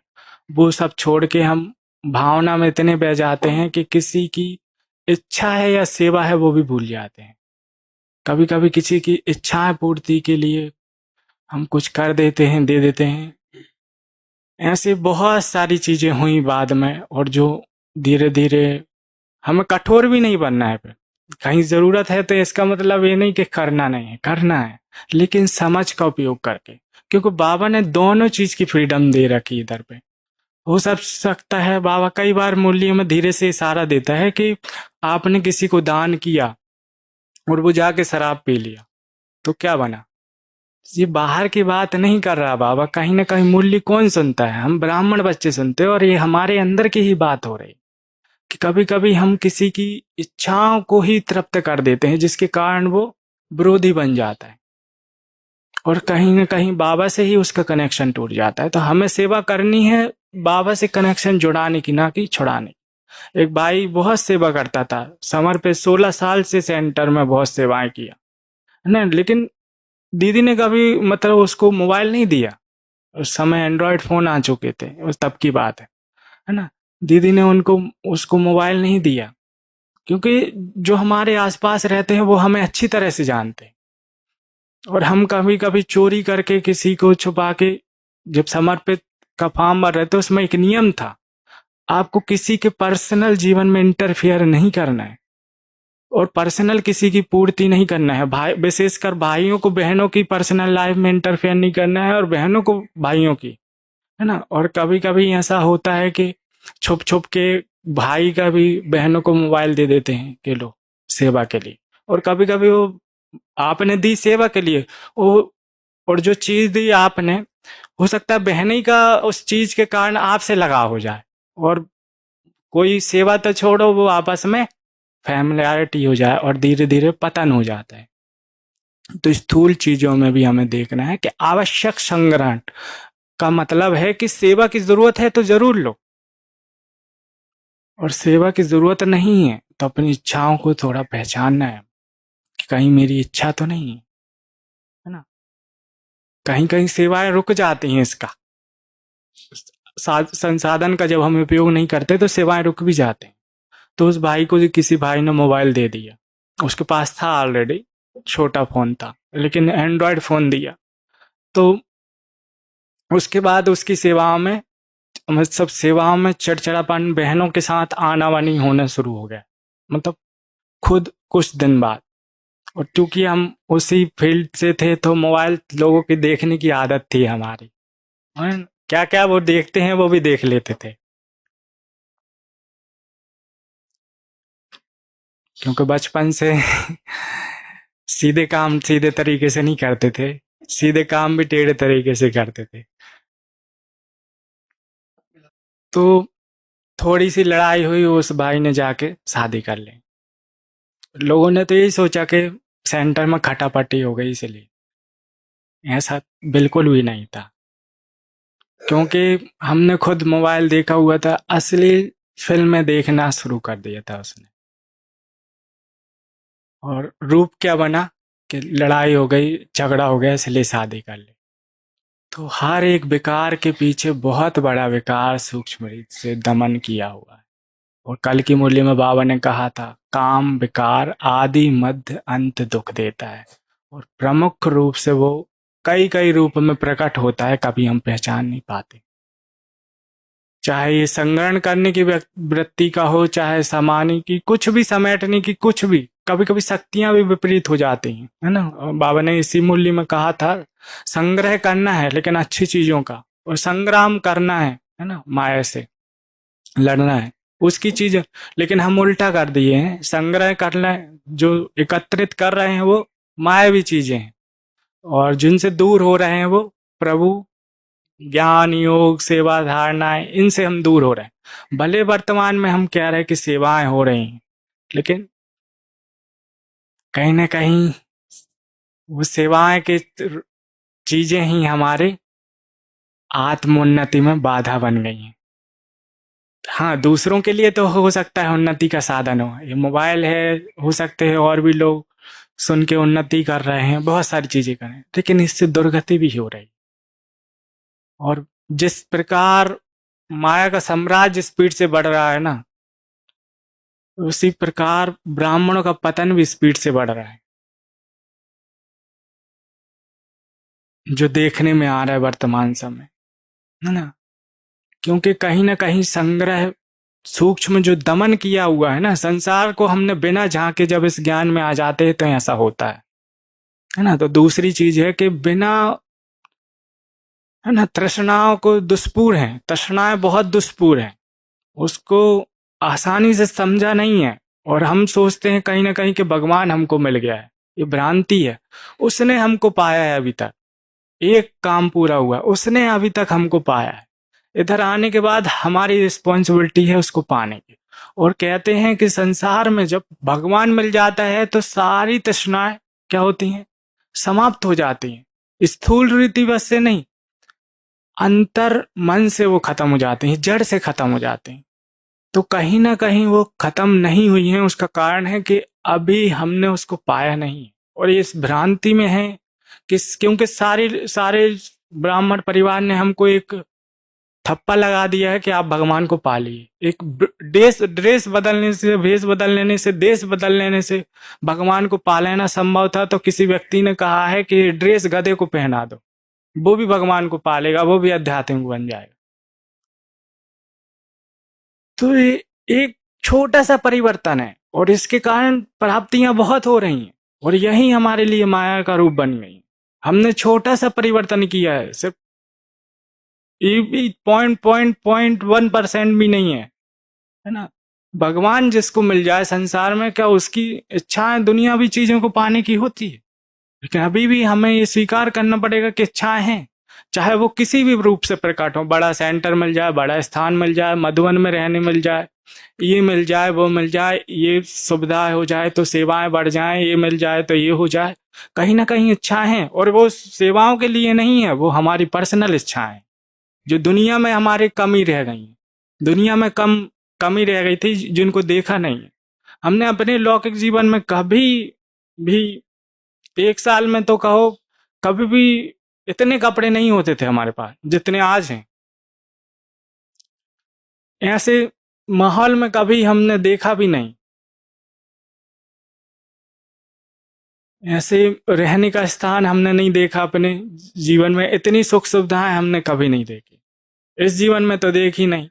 वो सब छोड़ के हम भावना में इतने बह जाते हैं कि किसी की इच्छा है या सेवा है वो भी भूल जाते हैं। कभी कभी किसी की इच्छाएं पूर्ति के लिए हम कुछ कर देते हैं, दे देते हैं। ऐसी बहुत सारी चीजें हुई बाद में, और जो धीरे धीरे, हमें कठोर भी नहीं बनना है। फिर कहीं जरूरत है तो इसका मतलब ये नहीं कि करना नहीं है, करना है, लेकिन समझ का उपयोग करके, क्योंकि बाबा ने दोनों चीज की फ्रीडम दे रखी इधर पे। हो सब सकता है बाबा कई बार मूल्य में धीरे से इशारा देता है कि आपने किसी को दान किया और वो जाके शराब पी लिया, तो क्या बना। ये बाहर की बात नहीं कर रहा बाबा, कहीं ना कहीं मूल्य कौन सुनता है, हम ब्राह्मण बच्चे सुनते हैं, और ये हमारे अंदर की ही बात हो रही कि कभी कभी हम किसी की इच्छाओं को ही तृप्त कर देते हैं, जिसके कारण वो विरोधी बन जाता है, और कहीं ना कहीं बाबा से ही उसका कनेक्शन टूट जाता है। तो हमें सेवा करनी है बाबा से कनेक्शन जुड़ाने की, ना कि छुड़ाने की। एक भाई बहुत सेवा करता था समर पे, 16 साल से सेंटर में बहुत सेवाएं किया, है ना, लेकिन दीदी ने कभी मतलब उसको मोबाइल नहीं दिया। उस समय एंड्रॉयड फोन आ चुके थे, उस तब की बात है ना। दीदी ने उनको उसको मोबाइल नहीं दिया, क्योंकि जो हमारे आसपास रहते हैं वो हमें अच्छी तरह से जानते हैं। और हम कभी कभी चोरी करके किसी को छुपा के, जब समर्पित का फॉर्म भर रहे थे उसमें एक नियम था, आपको किसी के पर्सनल जीवन में इंटरफियर नहीं करना है और पर्सनल किसी की पूर्ति नहीं करना है। भाई, विशेषकर भाइयों को बहनों की पर्सनल लाइफ में इंटरफेयर नहीं करना है और बहनों को भाइयों की, है ना। और कभी कभी ऐसा होता है कि छुप छुप के भाई का भी बहनों को मोबाइल दे देते हैं कि लो सेवा के लिए, और कभी कभी वो आपने दी सेवा के लिए, वो और जो चीज दी आपने, हो सकता है बहन ही का उस चीज के कारण आपसे लगाव हो जाए, और कोई सेवा तो छोड़ो, वो आपस में फैमिलियरिटी हो जाए और धीरे धीरे पतन हो जाता है। तो स्थूल चीजों में भी हमें देखना है कि आवश्यक संग्रहण का मतलब है कि सेवा की जरूरत है तो जरूर लो, और सेवा की जरूरत नहीं है तो अपनी इच्छाओं को थोड़ा पहचानना है कि कहीं मेरी इच्छा तो नहीं है ना। कहीं कहीं सेवाएं रुक जाती हैं, इसका संसाधन का जब हम उपयोग नहीं करते तो सेवाएं रुक भी जाते हैं। तो उस भाई को किसी भाई ने मोबाइल दे दिया, उसके पास था ऑलरेडी, छोटा फोन था लेकिन एंड्रॉयड फोन दिया, तो उसके बाद उसकी सेवाओं में, सब सेवाओं में चिड़चिड़ापन, बहनों के साथ आनावानी होना शुरू हो गया, मतलब खुद कुछ दिन बाद। और चूंकि हम उसी फील्ड से थे तो मोबाइल लोगों की देखने की आदत थी हमारी, क्या क्या वो देखते हैं वो भी देख लेते थे, क्योंकि बचपन से सीधे काम सीधे तरीके से नहीं करते थे, सीधे काम भी टेढ़े तरीके से करते थे। तो थोड़ी सी लड़ाई हुई, उस भाई ने जाके शादी कर ली। लोगों ने तो यही सोचा कि सेंटर में खटापटी हो गई इसलिए, ऐसा बिल्कुल भी नहीं था, क्योंकि हमने खुद मोबाइल देखा हुआ था, असली फिल्में देखना शुरू कर दिया था उसने, और रूप क्या बना कि लड़ाई हो गई, झगड़ा हो गया, इसलिए शादी कर ली। तो हर एक विकार के पीछे बहुत बड़ा विकार सूक्ष्म रूप से दमन किया हुआ है। और कल की मुरली में बाबा ने कहा था, काम विकार आदि मध्य अंत दुख देता है, और प्रमुख रूप से वो कई कई रूप में प्रकट होता है, कभी हम पहचान नहीं पाते। चाहे ये संग्रहण करने की वृत्ति का हो, चाहे समाने की, कुछ भी समेटने की, कुछ भी, कभी कभी शक्तियां भी विपरीत हो जाती हैं, है ना। और बाबा ने इसी मूल्य में कहा था, संग्रह करना है लेकिन अच्छी चीजों का, और संग्राम करना है ना, माया से लड़ना है उसकी चीज, लेकिन हम उल्टा कर दिए हैं, संग्रह कर लें, जो एकत्रित कर रहे हैं वो मायावी चीजें हैं, और जिनसे दूर हो रहे हैं वो प्रभु, ज्ञान, योग, सेवा, धारणाएं, इनसे हम दूर हो रहे हैं। भले वर्तमान में हम कह रहे हैं कि सेवाएं हो रही हैं, लेकिन कहीं ना कहीं वो सेवाएं की चीजें ही हमारे आत्मोन्नति में बाधा बन गई हैं। हाँ, दूसरों के लिए तो हो सकता है उन्नति का साधन हो, ये मोबाइल है, हो सकते हैं और भी लोग सुन के उन्नति कर रहे हैं, बहुत सारी चीजें कर रहे हैं, लेकिन इससे दुर्गति भी हो रही। और जिस प्रकार माया का साम्राज्य स्पीड से बढ़ रहा है ना, उसी प्रकार ब्राह्मणों का पतन भी स्पीड से बढ़ रहा है, जो देखने में आ रहा है वर्तमान समय, है ना। क्योंकि कहीं ना कहीं संग्रह सूक्ष्म जो दमन किया हुआ है ना, संसार को हमने बिना झांके जब इस ज्ञान में आ जाते हैं तो ऐसा होता है ना। तो दूसरी चीज है कि बिना, है ना, तृष्णाओं को दुष्पूर है, तृष्णाएं बहुत दुष्पूर है, उसको आसानी से समझा नहीं है, और हम सोचते हैं कहीं ना कहीं कि भगवान हमको मिल गया है, ये भ्रांति है। उसने हमको पाया है, अभी तक एक काम पूरा हुआ, उसने अभी तक हमको पाया है, इधर आने के बाद हमारी रिस्पॉन्सिबिलिटी है उसको पाने की। और कहते हैं कि संसार में जब भगवान मिल जाता है तो सारी तृष्णाएं क्या होती हैं, समाप्त हो जाती हैं, स्थूल रीति बस से नहीं, अंतर मन से वो खत्म हो जाते हैं, जड़ से खत्म हो जाते हैं। तो कहीं ना कहीं वो खत्म नहीं हुई है, उसका कारण है कि अभी हमने उसको पाया नहीं, और ये इस भ्रांति में है कि क्योंकि सारे सारे ब्राह्मण परिवार ने हमको एक थप्पा लगा दिया है कि आप भगवान को पालिए। एक ड्रेस बदलने से, भेष बदल लेने से, देश बदल लेने से भगवान को पा लेना संभव था, तो किसी व्यक्ति ने कहा है कि ड्रेस गधे को पहना दो, वो भी भगवान को पालेगा, वो भी आध्यात्मिक बन जाएगा। तो ये एक छोटा सा परिवर्तन है और इसके कारण प्राप्तियां बहुत हो रही हैं, और यही हमारे लिए माया का रूप बन गई। हमने छोटा सा परिवर्तन किया है, सिर्फ 0.1% भी नहीं है ना। भगवान जिसको मिल जाए संसार में, क्या उसकी इच्छाएं दुनियावी चीजों को पाने की होती है? लेकिन अभी भी हमें ये स्वीकार करना पड़ेगा कि इच्छाएं हैं, चाहे वो किसी भी रूप से प्रकट हो। बड़ा सेंटर मिल जाए, बड़ा स्थान मिल जाए, मधुवन में रहने मिल जाए, ये मिल जाए, वो मिल जाए, ये सुविधा हो जाए तो सेवाएं बढ़ जाएं, ये मिल जाए तो ये हो जाए। कहीं ना कहीं इच्छाएं हैं, और वो सेवाओं के लिए नहीं है, वो हमारी पर्सनल इच्छाएं हैं, जो दुनिया में हमारे कमी रह गई है। दुनिया में कमी रह गई थी, जिनको देखा नहीं है हमने अपने लौकिक जीवन में। कभी भी 1 साल में तो कहो, कभी भी इतने कपड़े नहीं होते थे हमारे पास जितने आज हैं। ऐसे माहौल में कभी हमने देखा भी नहीं, ऐसे रहने का स्थान हमने नहीं देखा अपने जीवन में। इतनी सुख सुविधाएं हमने कभी नहीं देखी, इस जीवन में तो देखी नहीं।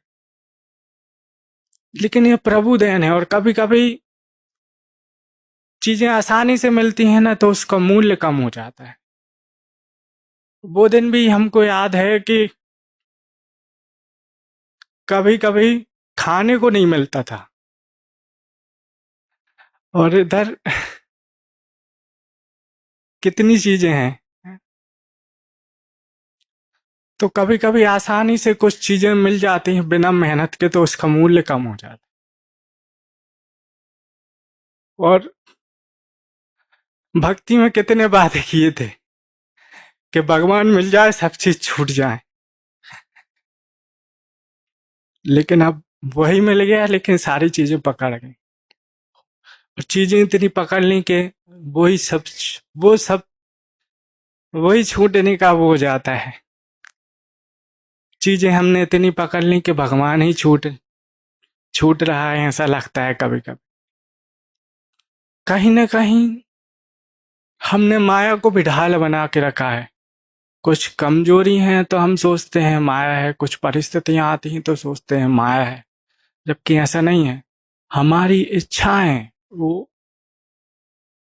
लेकिन ये प्रभु देन है, और कभी कभी चीजें आसानी से मिलती हैं ना, तो उसका मूल्य कम हो जाता है। वो दिन भी हमको याद है कि कभी कभी खाने को नहीं मिलता था, और इधर कितनी चीजें हैं। तो कभी कभी आसानी से कुछ चीजें मिल जाती हैं बिना मेहनत के, तो उसका मूल्य कम हो जाता है। और भक्ति में कितने वादे किए थे कि भगवान मिल जाए, सब चीज छूट जाए, लेकिन अब वही मिल गया, लेकिन सारी चीजें पकड़ गई। और चीजें इतनी पकड़ ली कि वही सब वही छूटने का वो हो जाता है। चीजें हमने इतनी पकड़ ली कि भगवान ही छूट रहा है, ऐसा लगता है कभी कभी। कहीं ना कहीं हमने माया को भी ढाल बना के रखा है। कुछ कमजोरी हैं तो हम सोचते हैं माया है, कुछ परिस्थितियां आती हैं तो सोचते हैं माया है, जबकि ऐसा नहीं है। हमारी इच्छाएं, वो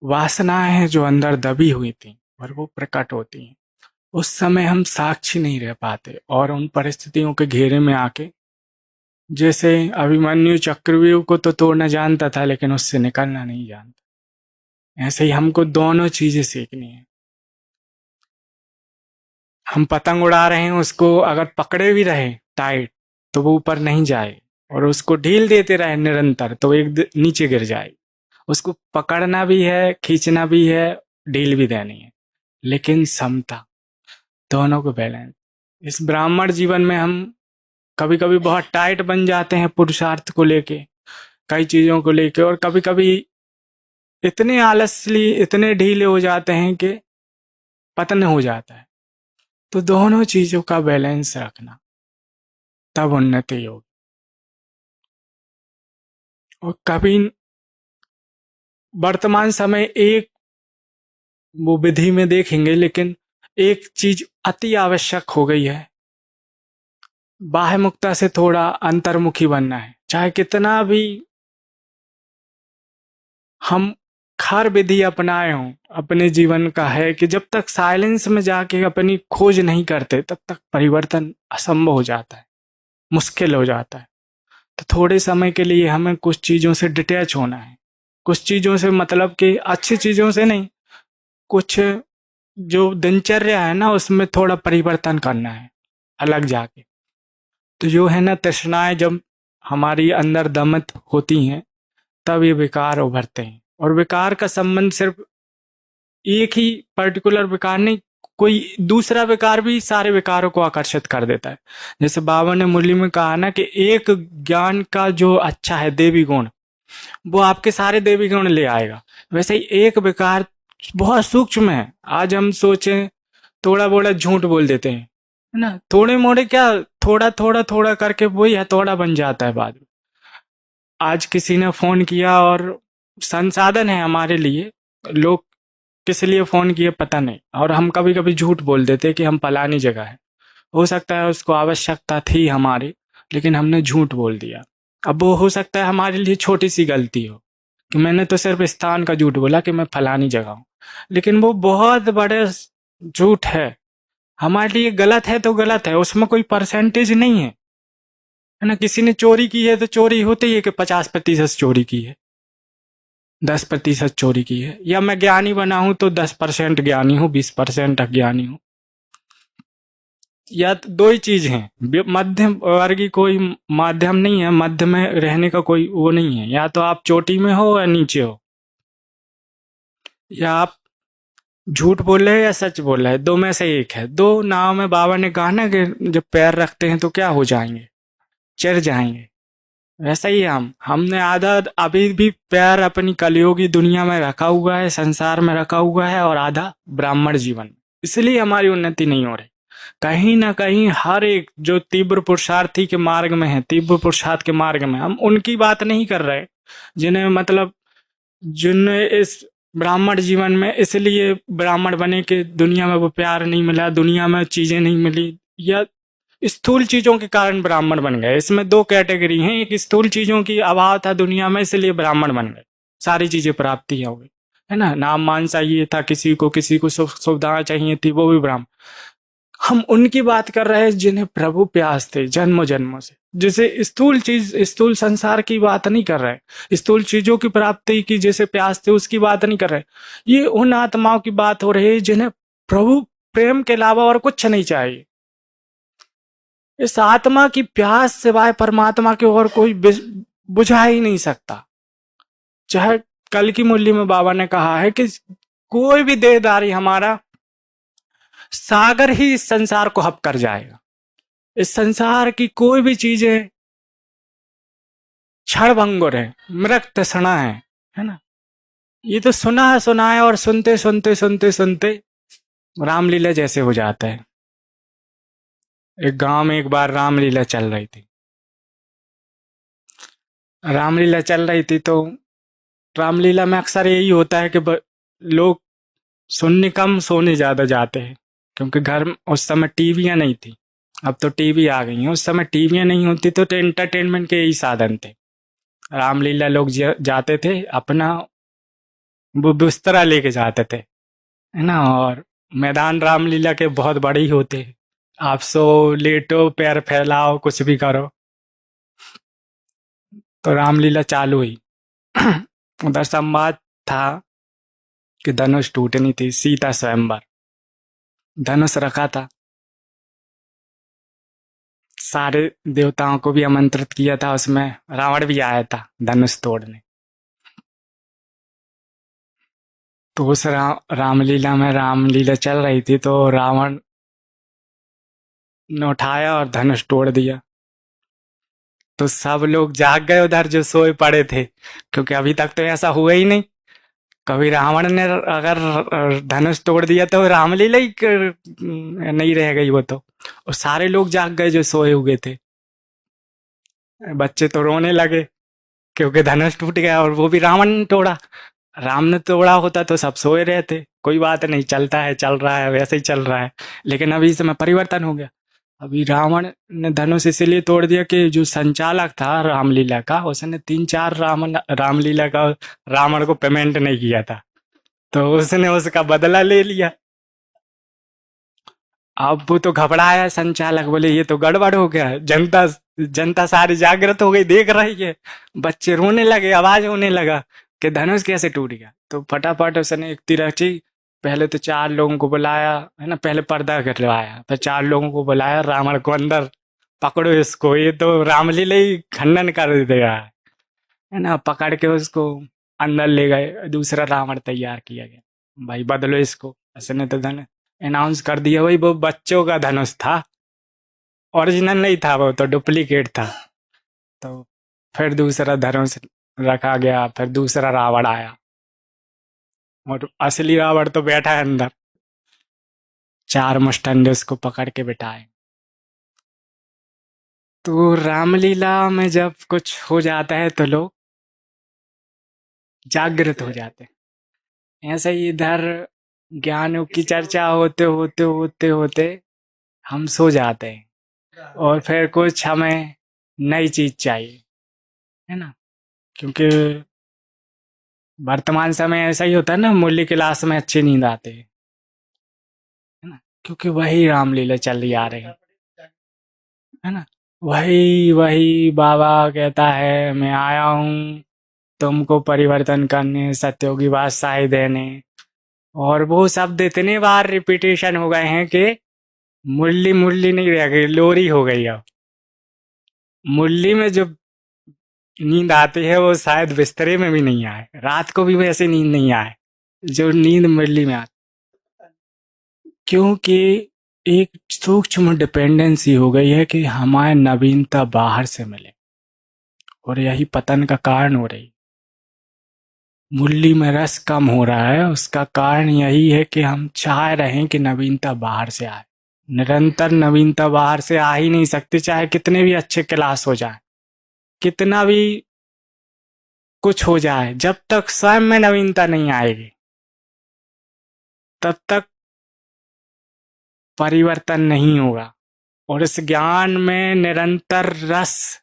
वासनाएं हैं जो अंदर दबी हुई थी, और वो प्रकट होती हैं। उस समय हम साक्षी नहीं रह पाते, और उन परिस्थितियों के घेरे में आके, जैसे अभिमन्यु चक्रव्यूह को तो तोड़ना जानता था, लेकिन उससे निकलना नहीं जानता। ऐसे ही हमको दोनों चीजें सीखनी है। हम पतंग उड़ा रहे हैं, उसको अगर पकड़े भी रहे टाइट तो वो ऊपर नहीं जाए, और उसको ढील देते रहे निरंतर तो एक नीचे गिर जाए। उसको पकड़ना भी है, खींचना भी है, ढील भी देनी है, लेकिन समता, दोनों को बैलेंस। इस ब्राह्मण जीवन में हम कभी कभी बहुत टाइट बन जाते हैं पुरुषार्थ को लेके, कई चीजों को लेके, और कभी कभी इतने आलसी, इतने ढीले हो जाते हैं कि पतन हो जाता है। तो दोनों चीजों का बैलेंस रखना, तब उन्नति होगी। और कभी वर्तमान समय एक वो विधि में देखेंगे, लेकिन एक चीज अति आवश्यक हो गई है, बाह्य मुक्ता से थोड़ा अंतर्मुखी बनना है। चाहे कितना भी हम हर विधि अपनाए हों, अपने जीवन का है कि जब तक साइलेंस में जाके अपनी खोज नहीं करते, तब तक परिवर्तन असंभव हो जाता है, मुश्किल हो जाता है। तो थोड़े समय के लिए हमें कुछ चीजों से डिटैच होना है, कुछ चीजों से, मतलब कि अच्छी चीजों से नहीं, कुछ जो दिनचर्या है ना उसमें थोड़ा परिवर्तन करना है, अलग जाके। तो जो है ना, तृष्णाएं जब हमारी अंदर दमित होती हैं, तब ये विकार उभरते हैं। और विकार का संबंध सिर्फ एक ही पर्टिकुलर विकार नहीं, कोई दूसरा विकार भी सारे विकारों को आकर्षित कर देता है। जैसे बाबा ने मुरली में कहा ना कि एक ज्ञान का जो अच्छा है देवी गुण, वो आपके सारे देवी गुण ले आएगा। वैसे ही एक विकार बहुत सूक्ष्म है। आज हम सोचें, थोड़ा बोला झूठ बोल देते हैं, है ना। थोड़े मोड़े क्या, थोड़ा थोड़ा थोड़ा करके वही हथौड़ा बन जाता है बाद में। आज किसी ने फोन किया और संसाधन है हमारे लिए, लोग किस लिए फोन किए पता नहीं, और हम कभी कभी झूठ बोल देते हैं कि हम फलानी जगह है। हो सकता है उसको आवश्यकता थी हमारी, लेकिन हमने झूठ बोल दिया। अब वो हो सकता है हमारे लिए छोटी सी गलती हो कि मैंने तो सिर्फ स्थान का झूठ बोला कि मैं फलानी जगह हूँ, लेकिन वो बहुत बड़े झूठ है। हमारे लिए गलत है तो गलत है, उसमें कोई परसेंटेज नहीं है ना। किसी ने चोरी की है तो चोरी होती ही है कि 50% चोरी की है, 10% चोरी की है। या मैं ज्ञानी बना हूं तो 10% ज्ञानी हूँ, 20% अज्ञानी हूँ। या तो दो ही चीज है, मध्यम वर्गीय कोई माध्यम नहीं है, मध्य में रहने का कोई वो नहीं है। या तो आप चोटी में हो या नीचे हो, या आप झूठ बोल रहे हैं या सच बोल रहे हैं, दो में से एक है। दो नाव में बाबा ने कहा ना कि जब पैर रखते हैं तो क्या हो जाएंगे, चिर जाएंगे। वैसा ही हमने आधा अभी भी पैर अपनी कलियुगी दुनिया में रखा हुआ है, संसार में रखा हुआ है, और आधा ब्राह्मण जीवन में। इसलिए हमारी उन्नति नहीं हो रही। कहीं ना कहीं हर एक जो तीव्र पुरुषार्थी के मार्ग में है, तीव्र पुरुषार्थ के मार्ग में, हम उनकी बात नहीं कर रहे जिन्हें मतलब जिन्हें इस ब्राह्मण जीवन में इसलिए ब्राह्मण बने कि दुनिया में वो प्यार नहीं मिला, दुनिया में चीजें नहीं मिली, या स्थूल चीजों के कारण ब्राह्मण बन गए। इसमें दो कैटेगरी हैं, एक स्थूल चीजों की अभाव था दुनिया में इसलिए ब्राह्मण बन गए, सारी चीजें प्राप्ति हो गई, है ना। नाम मान चाहिए था किसी को सुविधाएं चाहिए थी, वो भी ब्राह्मण। हम उनकी बात कर रहे हैं जिन्हें प्रभु प्यास थे जन्मों जन्मों से, जैसे स्थूल चीज, स्थूल संसार की बात नहीं कर रहे, स्थूल चीजों की प्राप्ति की जैसे प्यास थे उसकी बात नहीं कर रहे। ये उन आत्माओं की बात हो रही है जिन्हें प्रभु प्रेम के अलावा और कुछ नहीं चाहिए। इस आत्मा की प्यास सिवाय परमात्मा के और कोई बुझा ही नहीं सकता। चाहे कल की मूल्य में बाबा ने कहा है कि कोई भी देहदारी हमारा सागर ही इस संसार को हप कर जाएगा। इस संसार की कोई भी चीजें क्षण भंगुर है, मृत तृष्णा है ना। ये तो सुना है और सुनते सुनते सुनते सुनते रामलीला जैसे हो जाता है। एक गांव में एक बार रामलीला चल रही थी। रामलीला चल रही थी तो रामलीला में अक्सर यही होता है कि लोग सुनने कम सोने ज्यादा जाते हैं, क्योंकि घर में उस समय टीवियां नहीं थी। अब तो टीवी आ गई हैं, उस समय टीवियां नहीं होती तो एंटरटेनमेंट के यही साधन थे। रामलीला लोग जाते थे अपना, वो बिस्तरा लेके जाते थे, है ना। और मैदान रामलीला के बहुत बड़े ही होते हैं, आप सो लेटो पैर फैलाओ कुछ भी करो। तो रामलीला चालू हुई। उधर संवाद था कि धनुष टूटनी थी, सीता स्वयंवर, धनुष रखा था, सारे देवताओं को भी आमंत्रित किया था, उसमें रावण भी आया था धनुष तोड़ने। तो उस रामलीला में रामलीला चल रही थी तो रावण ने उठाया और धनुष तोड़ दिया। तो सब लोग जाग गए उधर जो सोए पड़े थे, क्योंकि अभी तक तो ऐसा हुआ ही नहीं। कभी रावण ने अगर धनुष तोड़ दिया तो रामलीला ही नहीं रह गई वो तो। और सारे लोग जाग गए जो सोए हुए थे। बच्चे तो रोने लगे क्योंकि धनुष टूट गया, और वो भी रावण ने तोड़ा। राम ने तोड़ा होता तो सब सोए रहते, कोई बात नहीं, चलता है, चल रहा है, वैसे ही चल रहा है। लेकिन अभी समय परिवर्तन हो गया। अभी रावण ने धनुष इसलिए तोड़ दिया कि जो संचालक था रामलीला का, उसने 3-4 रामलीला का रावण को पेमेंट नहीं किया था, तो उसने उसका बदला ले लिया। अब वो तो घबराया संचालक, बोले ये तो गड़बड़ हो गया। जनता जनता सारी जागृत हो गई, देख रही है। बच्चे रोने लगे, आवाज होने लगा कि धनुष कैसे टूट गया। तो फटाफट उसने युक्ति रची, पहले तो 4 लोगों को बुलाया, है ना, पहले पर्दा करवाया, फिर 4 लोगों को बुलाया, रावण को अंदर पकड़ो इसको, ये तो रामलीला ही खंडन कर देगा, है ना। पकड़ के उसको अंदर ले गए, दूसरा रावण तैयार किया गया, भाई बदलो इसको। उसने तो धनुष अनाउंस कर दिया, वही वो बच्चों का धनुष था, ओरिजिनल नहीं था, वो तो डुप्लीकेट था। तो फिर दूसरा धनुष रखा गया, फिर दूसरा रावण आया, और असली रावण तो बैठा है अंदर। 4 मुष्टंडे उसको पकड़ के बिठाए। तो रामलीला में जब कुछ हो जाता है तो लोग जागृत हो जाते हैं। ऐसे ही इधर ज्ञानों की चर्चा होते होते होते होते हम सो जाते हैं और फिर कुछ हमें नई चीज चाहिए, है ना। क्योंकि वर्तमान समय ऐसा ही होता है ना, मूल्य क्लास में अच्छी नींद आती है ना, क्योंकि वही रामलीला चल आ रही है ना। वही वही बाबा कहता है मैं आया हूँ तुमको परिवर्तन करने, सत्यों की बात साई देने। और वो शब्द इतने बार रिपीटेशन हो गए हैं कि मुरली मुरली नहीं रह गई, लोरी हो गई। अब मुरली में जो नींद आती है वो शायद बिस्तरे में भी नहीं आए, रात को भी वैसे नींद नहीं आए जो नींद मुरली में आती, क्योंकि एक सूक्ष्म डिपेंडेंसी हो गई है कि हमारे नवीनता बाहर से मिले, और यही पतन का कारण हो रही। मुरली में रस कम हो रहा है, उसका कारण यही है कि हम चाह रहे हैं कि नवीनता बाहर से आए। निरंतर नवीनता बाहर से आ ही नहीं सकती, चाहे कितने भी अच्छे क्लास हो जाए, कितना भी कुछ हो जाए, जब तक स्वयं में नवीनता नहीं आएगी तब तक परिवर्तन नहीं होगा। और इस ज्ञान में निरंतर रस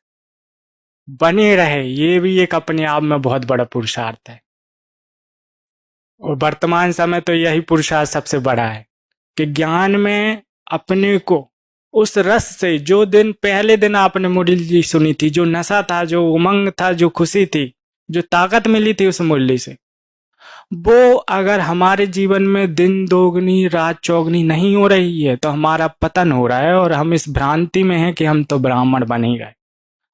बने रहे, ये भी एक अपने आप में बहुत बड़ा पुरुषार्थ है। और वर्तमान समय तो यही पुरुषार्थ सबसे बड़ा है कि ज्ञान में अपने को उस रस से, जो दिन पहले दिन आपने मुरली जी सुनी थी, जो नशा था, जो उमंग था, जो खुशी थी, जो ताकत मिली थी उस मुरली से, वो अगर हमारे जीवन में दिन दोगुनी रात चौगुनी नहीं हो रही है तो हमारा पतन हो रहा है। और हम इस भ्रांति में हैं कि हम तो ब्राह्मण बन ही गए,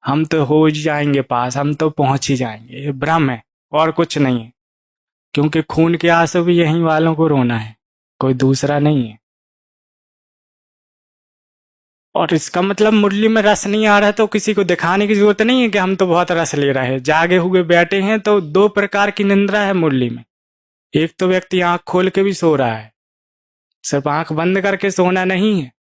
हम तो हो ही जाएंगे पास, हम तो पहुंच ही जाएंगे। ये भ्रम है और कुछ नहीं है, क्योंकि खून के आंसू भी यहीं वालों को रोना है, कोई दूसरा नहीं है। और इसका मतलब मुरली में रस नहीं आ रहा है तो किसी को दिखाने की जरूरत नहीं है कि हम तो बहुत रस ले रहे हैं। जागे हुए बैठे हैं तो दो प्रकार की निंद्रा है मुरली में। एक तो व्यक्ति आंख खोल के भी सो रहा है, सिर्फ आंख बंद करके सोना नहीं है,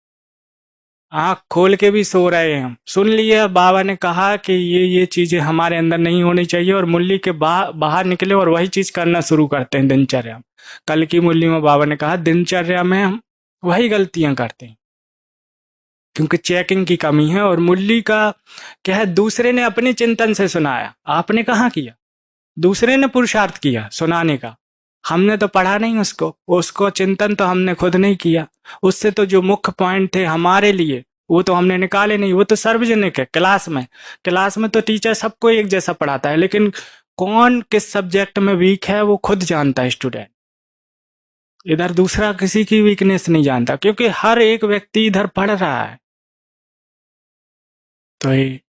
आंख खोल के भी सो रहे हैं हम। सुन लिए बाबा ने कहा कि ये चीजें हमारे अंदर नहीं होनी चाहिए, और मुरली के बाहर निकले और वही चीज करना शुरू करते हैं दिनचर्या में। कल की मुरली में बाबा ने कहा दिनचर्या में हम वही गलतियां करते हैं क्योंकि चेकिंग की कमी है। और मुरली का क्या है, दूसरे ने अपने चिंतन से सुनाया, आपने कहाँ किया, दूसरे ने पुरुषार्थ किया सुनाने का, हमने तो पढ़ा नहीं उसको, उसको चिंतन तो हमने खुद नहीं किया। उससे तो जो मुख्य पॉइंट थे हमारे लिए वो तो हमने निकाले नहीं, वो तो सार्वजनिक है। क्लास में तो टीचर सबको एक जैसा पढ़ाता है, लेकिन कौन किस सब्जेक्ट में वीक है वो खुद जानता है स्टूडेंट। इधर दूसरा किसी की वीकनेस नहीं जानता, क्योंकि हर एक व्यक्ति इधर पढ़ रहा है। तो ये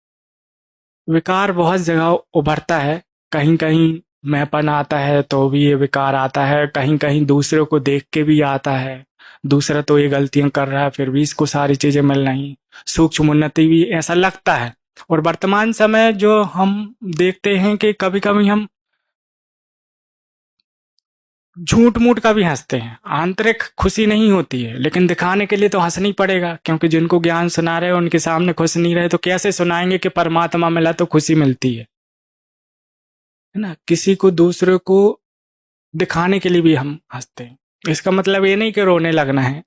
विकार बहुत जगह उभरता है, कहीं कहीं मैंपन आता है तो भी ये विकार आता है, कहीं कहीं दूसरों को देख के भी आता है, दूसरा तो ये गलतियां कर रहा है फिर भी इसको सारी चीजें मिल रही, सूक्ष्म उन्नति भी ऐसा लगता है। और वर्तमान समय जो हम देखते हैं कि कभी कभी हम झूठ मूठ का भी हंसते हैं, आंतरिक खुशी नहीं होती है, लेकिन दिखाने के लिए तो हंसनी पड़ेगा, क्योंकि जिनको ज्ञान सुना रहे हैं उनके सामने खुश नहीं रहे तो कैसे सुनाएंगे कि परमात्मा मिला तो खुशी मिलती है ना। किसी को दूसरे को दिखाने के लिए भी हम हंसते हैं। इसका मतलब ये नहीं कि रोने लगना है,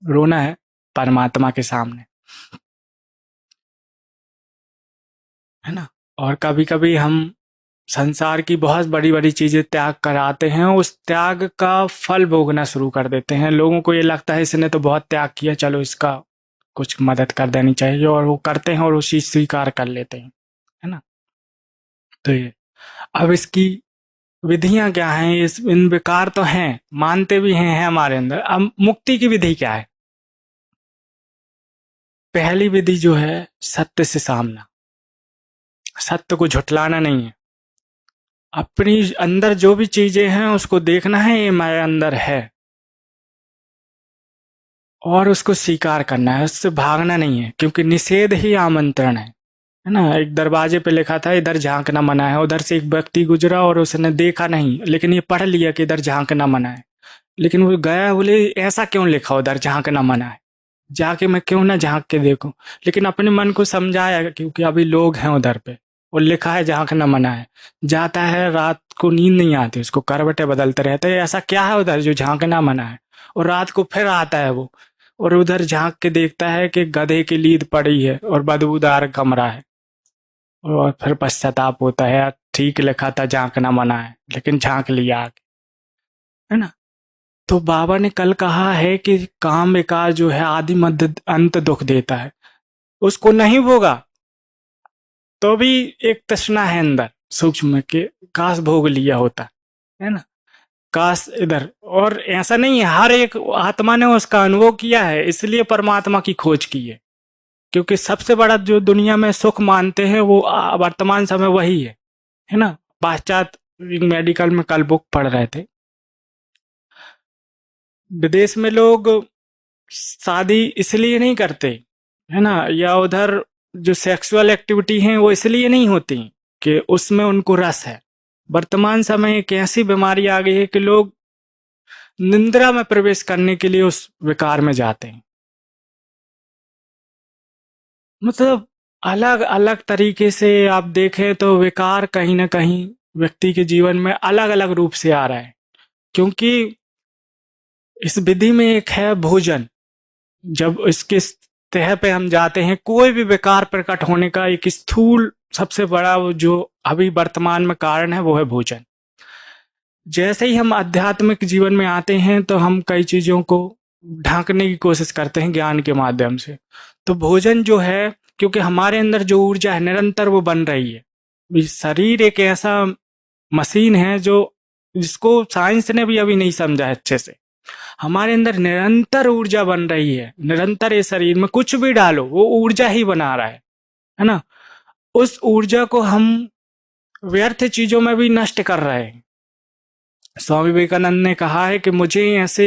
रोना है परमात्मा के सामने, है ना। और कभी कभी हम संसार की बहुत बड़ी बड़ी चीजें त्याग कर आते हैं, उस त्याग का फल भोगना शुरू कर देते हैं। लोगों को ये लगता है इसने तो बहुत त्याग किया, चलो इसका कुछ मदद कर देनी चाहिए, और वो करते हैं और उसी स्वीकार कर लेते हैं, है ना। तो ये अब इसकी विधियां क्या हैं, इन विकार तो हैं, मानते भी हैं हमारे अंदर। अब मुक्ति की विधि क्या है। पहली विधि जो है सत्य से सामना, सत्य को झुठलाना नहीं है, अपनी अंदर जो भी चीजें हैं उसको देखना है ये मेरे अंदर है, और उसको स्वीकार करना है, उससे भागना नहीं है, क्योंकि निषेध ही आमंत्रण है ना। एक दरवाजे पे लिखा था इधर झांकना मना है, उधर से एक व्यक्ति गुजरा और उसने देखा नहीं, लेकिन ये पढ़ लिया कि इधर झांकना मना है, लेकिन वो गया, बोले ऐसा क्यों लिखा उधर झांकना मना है, जाके मैं क्यों ना झांक के देखूं। लेकिन अपने मन को समझाया, क्योंकि अभी लोग हैं उधर पे, और लिखा है झांकना मना है। जाता है, रात को नींद नहीं आती उसको, करवटें बदलते रहते हैं, ऐसा क्या है उधर जो झांकना मना है। और रात को फिर आता है वो, और उधर झांक के देखता है कि गधे की लीद पड़ी है और बदबूदार कमरा है। और फिर पश्चाताप होता है, यार ठीक लिखा था झांकना मना है, लेकिन झांक लिया आके, है ना। तो बाबा ने कल कहा है कि काम विकार जो है आदि मध्य अंत दुख देता है, उसको नहीं भोगा तो भी एक तृष्णा है अंदर सूक्ष्म के, काश भोग लिया होता, है ना, काश इधर। और ऐसा नहीं है, हर एक आत्मा ने उसका अनुभव किया है, इसलिए परमात्मा की खोज की है। क्योंकि सबसे बड़ा जो दुनिया में सुख मानते हैं वो वर्तमान समय वही है ना। पाश्चात्य मेडिकल में कल बुक पढ़ रहे थे, विदेश में लोग शादी इसलिए नहीं करते, है ना, या उधर जो सेक्सुअल एक्टिविटी हैं वो इसलिए नहीं होती कि उसमें उनको रस है। वर्तमान समय एक ऐसी बीमारी आ गई है कि लोग निंद्रा में प्रवेश करने के लिए उस विकार में जाते हैं। मतलब अलग अलग तरीके से आप देखें तो विकार कहीं ना कहीं व्यक्ति के जीवन में अलग अलग रूप से आ रहा है। क्योंकि इस विधि में एक है भोजन, जब इसके तह पे हम जाते हैं, कोई भी विकार प्रकट होने का एक स्थूल सबसे बड़ा वो जो अभी वर्तमान में कारण है वो है भोजन। जैसे ही हम आध्यात्मिक जीवन में आते हैं तो हम कई चीजों को ढांकने की कोशिश करते हैं ज्ञान के माध्यम से। तो भोजन जो है, क्योंकि हमारे अंदर जो ऊर्जा है निरंतर वो बन रही है। शरीर एक ऐसा मशीन है जो जिसको साइंस ने भी अभी नहीं समझा है अच्छे से। हमारे अंदर निरंतर ऊर्जा बन रही है, निरंतर ये शरीर में कुछ भी डालो वो ऊर्जा ही बना रहा है ना। उस ऊर्जा को हम व्यर्थ चीजों में भी नष्ट कर रहे हैं। स्वामी विवेकानंद ने कहा है कि मुझे ऐसे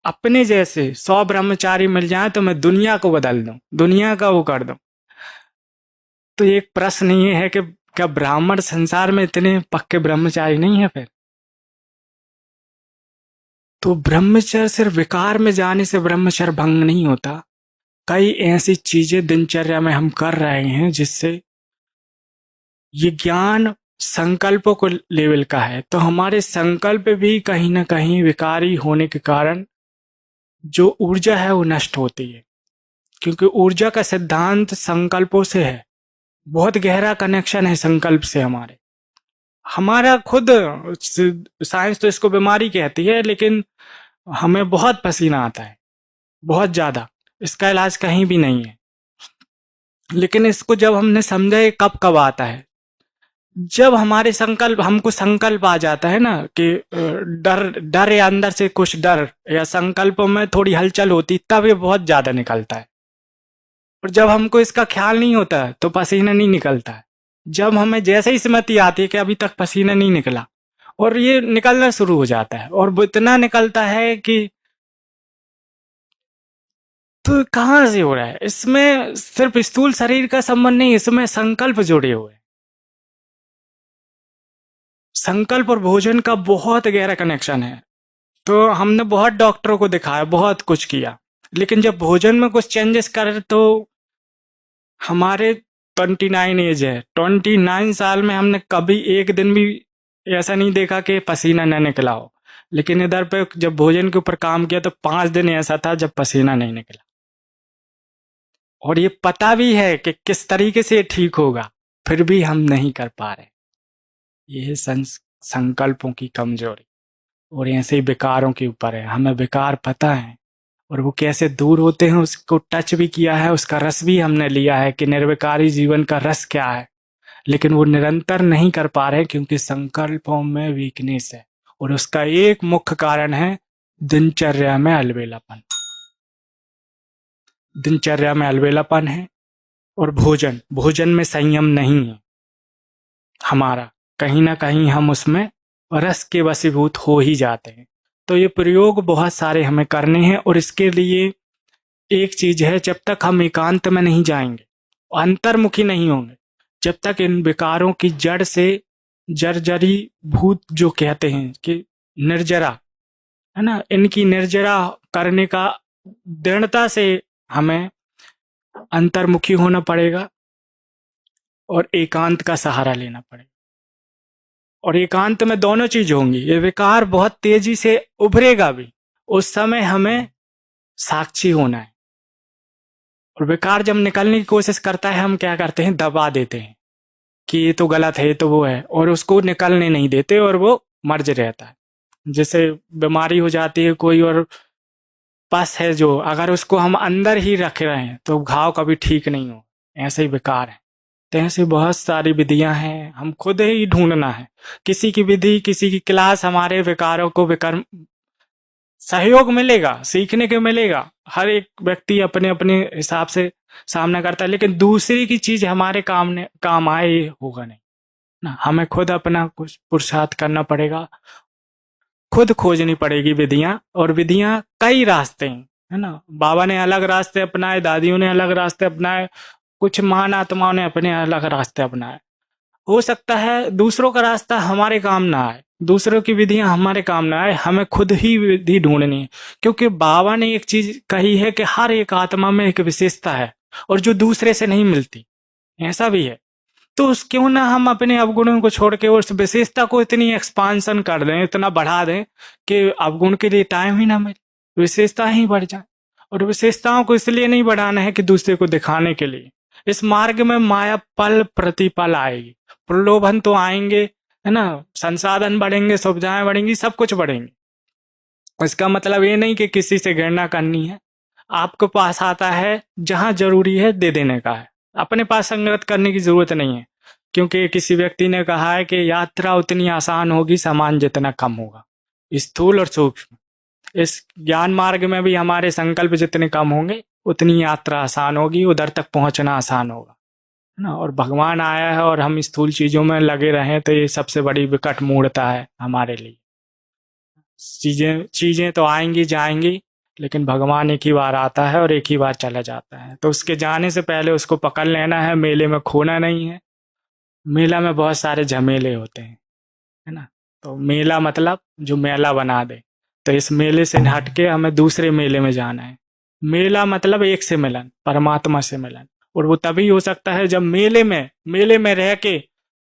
अपने जैसे 100 ब्रह्मचारी मिल जाए तो मैं दुनिया को बदल दूं, दुनिया का वो कर दूं। तो एक प्रश्न ये है कि क्या ब्राह्मण संसार में इतने पक्के ब्रह्मचारी नहीं है फिर? तो ब्रह्मचर्य सिर्फ विकार में जाने से ब्रह्मचर्य भंग नहीं होता। कई ऐसी चीजें दिनचर्या में हम कर रहे हैं जिससे ये ज्ञान संकल्पों को लेवल का है, तो हमारे संकल्प भी कहीं ना कहीं विकारी होने के कारण जो ऊर्जा है वो नष्ट होती है। क्योंकि ऊर्जा का सिद्धांत संकल्पों से है, बहुत गहरा कनेक्शन है संकल्प से। हमारा खुद साइंस तो इसको बीमारी कहती है, लेकिन हमें बहुत पसीना आता है, बहुत ज्यादा, इसका इलाज कहीं भी नहीं है। लेकिन इसको जब हमने समझा ये कब कब आता है, जब हमारे संकल्प, हमको संकल्प आ जाता है ना कि डर डर या अंदर से कुछ डर या संकल्पों में थोड़ी हलचल होती, तब ये बहुत ज्यादा निकलता है। और जब हमको इसका ख्याल नहीं होता तो पसीना नहीं निकलता है। जब हमें जैसे ही स्मृति आती है कि अभी तक पसीना नहीं निकला, और ये निकलना शुरू हो जाता है, और वो इतना निकलता है कि तो कहाँ से हो रहा है। इसमें सिर्फ स्थूल शरीर का संबंध नहीं, इसमें संकल्प जुड़े हुए हैं। संकल्प और भोजन का बहुत गहरा कनेक्शन है। तो हमने बहुत डॉक्टरों को दिखाया, बहुत कुछ किया, लेकिन जब भोजन में कुछ चेंजेस करे तो हमारे 29 एज है, 29 साल में हमने कभी एक दिन भी ऐसा नहीं देखा कि पसीना न निकला हो। लेकिन इधर पे जब भोजन के ऊपर काम किया तो 5 दिन ऐसा था जब पसीना नहीं निकला। और ये पता भी है कि किस तरीके से ठीक होगा, फिर भी हम नहीं कर पा रहे। ये संकल्पों की कमजोरी। और ऐसे ही विकारों के ऊपर है, हमें विकार पता है और वो कैसे दूर होते हैं उसको टच भी किया है, उसका रस भी हमने लिया है कि निर्विकारी जीवन का रस क्या है। लेकिन वो निरंतर नहीं कर पा रहे क्योंकि संकल्पों में वीकनेस है। और उसका एक मुख्य कारण है दिनचर्या में अलबेलापन। दिनचर्या में अलबेलापन है, और भोजन भोजन में संयम नहीं है हमारा। कहीं ना कहीं हम उसमें रस के वशीभूत हो ही जाते हैं। तो ये प्रयोग बहुत सारे हमें करने हैं, और इसके लिए एक चीज है, जब तक हम एकांत में नहीं जाएंगे, अंतर्मुखी नहीं होंगे, जब तक इन विकारों की जड़ से जर्जरी भूत जो कहते हैं कि निर्जरा, है ना, इनकी निर्जरा करने का दृढ़ता से हमें अंतर्मुखी होना पड़ेगा और एकांत का सहारा लेना पड़ेगा। और एकांत में दोनों चीज होंगी। ये विकार बहुत तेजी से उभरेगा भी, उस समय हमें साक्षी होना है। और विकार जब निकलने की कोशिश करता है, हम क्या करते हैं, दबा देते हैं कि ये तो गलत है, ये तो वो है, और उसको निकलने नहीं देते और वो मर्ज रहता है। जैसे बीमारी हो जाती है कोई और पस है जो, अगर उसको हम अंदर ही रख रहे हैं तो घाव कभी ठीक नहीं हो। ऐसे ही विकार है। तो ऐसे बहुत सारी विधियां हैं, हम खुद ही ढूंढना है। किसी की विधि, किसी की क्लास हमारे विकारों को विकर सहयोग मिलेगा, सीखने को मिलेगा। हर एक व्यक्ति अपने अपने हिसाब से सामना करता है, लेकिन दूसरे की चीज हमारे काम आए ये होगा नहीं ना। हमें खुद अपना कुछ पुरुषार्थ करना पड़ेगा, खुद खोजनी पड़ेगी विधियां। और विधियां कई रास्ते हैं, है ना। बाबा ने अलग रास्ते अपनाए, दादियों ने अलग रास्ते अपनाए, कुछ महान आत्माओं ने अपने अलग रास्ते अपनाए। हो सकता है दूसरों का रास्ता हमारे काम ना आए, दूसरों की विधियां हमारे काम ना आए, हमें खुद ही विधि ढूंढनी है। क्योंकि बाबा ने एक चीज कही है कि हर एक आत्मा में एक विशेषता है और जो दूसरे से नहीं मिलती, ऐसा भी है। तो उस क्यों ना हम अपने अवगुणों को छोड़ के उस विशेषता को इतनी एक्सपांसन कर दें, इतना बढ़ा दें कि अवगुण के लिए टाइम ही ना मिले, विशेषता ही बढ़ जाए। और विशेषताओं को इसलिए नहीं बढ़ाना है कि दूसरे को दिखाने के लिए। इस मार्ग में माया पल प्रतिपल आएगी, प्रलोभन तो आएंगे, है ना, संसाधन बढ़ेंगे, सुविधाएं बढ़ेंगी, सब कुछ बढ़ेंगे। इसका मतलब ये नहीं कि किसी से घृणा करनी है। आपके पास आता है, जहां जरूरी है दे देने का है, अपने पास संगत करने की जरूरत नहीं है। क्योंकि किसी व्यक्ति ने कहा है कि यात्रा उतनी आसान होगी सामान जितना कम होगा, स्थूल और सूक्ष्म। इस ज्ञान मार्ग में भी हमारे संकल्प जितने कम होंगे उतनी यात्रा आसान होगी, उधर तक पहुंचना आसान होगा, है ना। और भगवान आया है और हम स्थूल चीजों में लगे रहें तो ये सबसे बड़ी विकट मूढ़ता है हमारे लिए। चीजें तो आएंगी जाएंगी, लेकिन भगवान एक ही बार आता है और एक ही बार चला जाता है। तो उसके जाने से पहले उसको पकड़ लेना है, मेले में खोना नहीं है। मेला में बहुत सारे झमेले होते हैं, है ना। तो मेला मतलब जो मेला बना दे, तो इस मेले से हटके हमें दूसरे मेले में जाना है। मेला मतलब एक से मिलन, परमात्मा से मिलन। और वो तभी हो सकता है जब मेले में रह के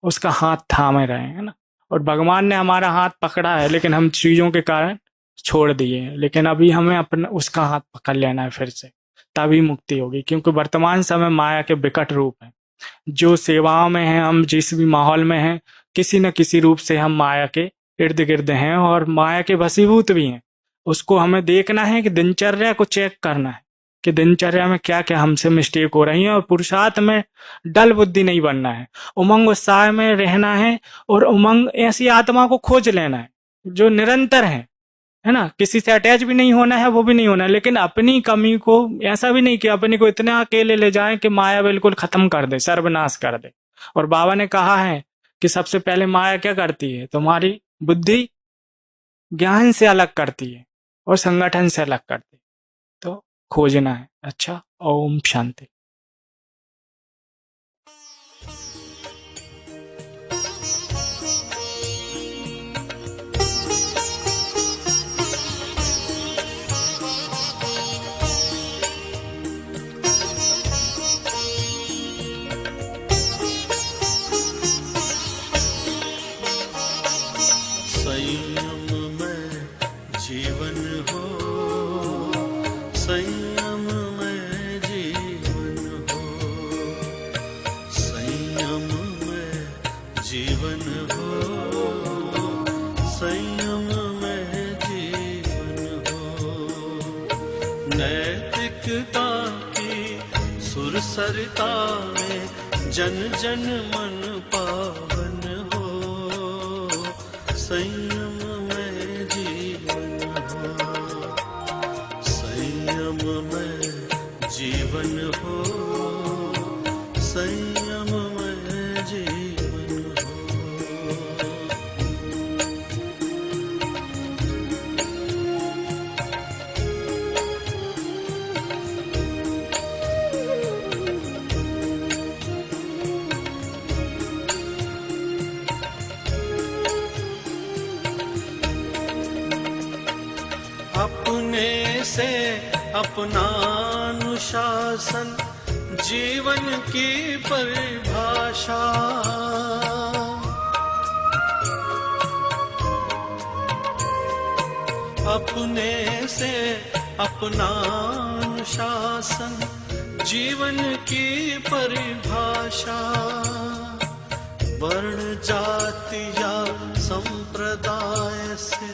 उसका हाथ थामे रहे, है ना। और भगवान ने हमारा हाथ पकड़ा है, लेकिन हम चीजों के कारण छोड़ दिए हैं। लेकिन अभी हमें अपना उसका हाथ पकड़ लेना है फिर से, तभी मुक्ति होगी। क्योंकि वर्तमान समय माया के विकट रूप है। जो सेवाओं में हैं, हम जिस भी माहौल में हैं, किसी न किसी रूप से हम माया के इर्द गिर्द हैं और माया के वशीभूत भी हैं। उसको हमें देखना है कि दिनचर्या को चेक करना है कि दिनचर्या में क्या क्या हमसे मिस्टेक हो रही है। और पुरुषार्थ में डल बुद्धि नहीं बनना है, उमंग उत्साह में रहना है। और उमंग ऐसी आत्मा को खोज लेना है जो निरंतर है ना। किसी से अटैच भी नहीं होना है, वो भी नहीं होना है, लेकिन अपनी कमी को ऐसा भी नहीं कि अपने को इतना अकेले ले जाए कि माया बिल्कुल खत्म कर दे, सर्वनाश कर दे। और बाबा ने कहा है कि सबसे पहले माया क्या करती है, तुम्हारी बुद्धि ज्ञान से अलग करती है और संगठन से अलग करती है। तो खोजना है। अच्छा, ओम शांति। नैतिकता की सुरसरिता में जन जन मन पावन हो, संयम में जीवन हो, संयम में जीवन हो, संयम में जीवन हो। अपने से अपना अनुशासन जीवन की परिभाषा। अपने से अपना अनुशासन जीवन की परिभाषा। वर्ण जाति या संप्रदाय से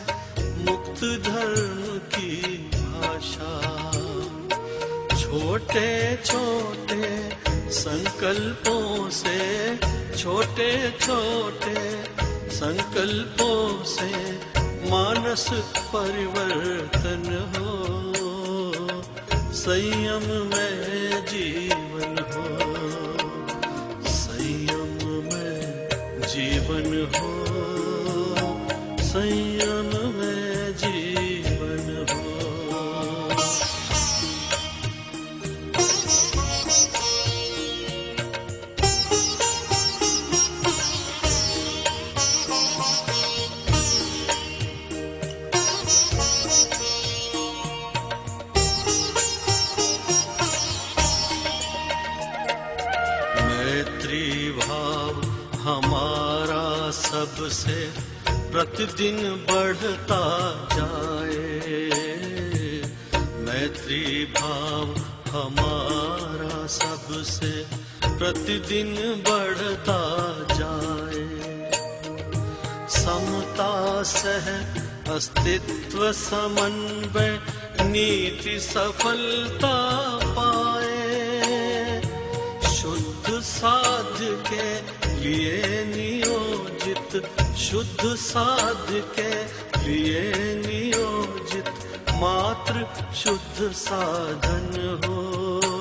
मुक्त धर्म की भाषा। छोटे छोटे संकल्पों से, छोटे छोटे संकल्पों से मानस परिवर्तन हो। संयम में जीवन हो, संयम में जीवन हो, संयम में जीवन हो। मैत्री भाव हमारा सबसे प्रतिदिन बढ़ता जाए। मैत्री भाव हमारा सबसे प्रतिदिन बढ़ता जाए। समता सह अस्तित्व समन्वय नीति सफलता पाए। शुद्ध साध्य के लिए नियोजित, शुद्ध साध्य के लिए नियोजित मात्र शुद्ध साधन हो।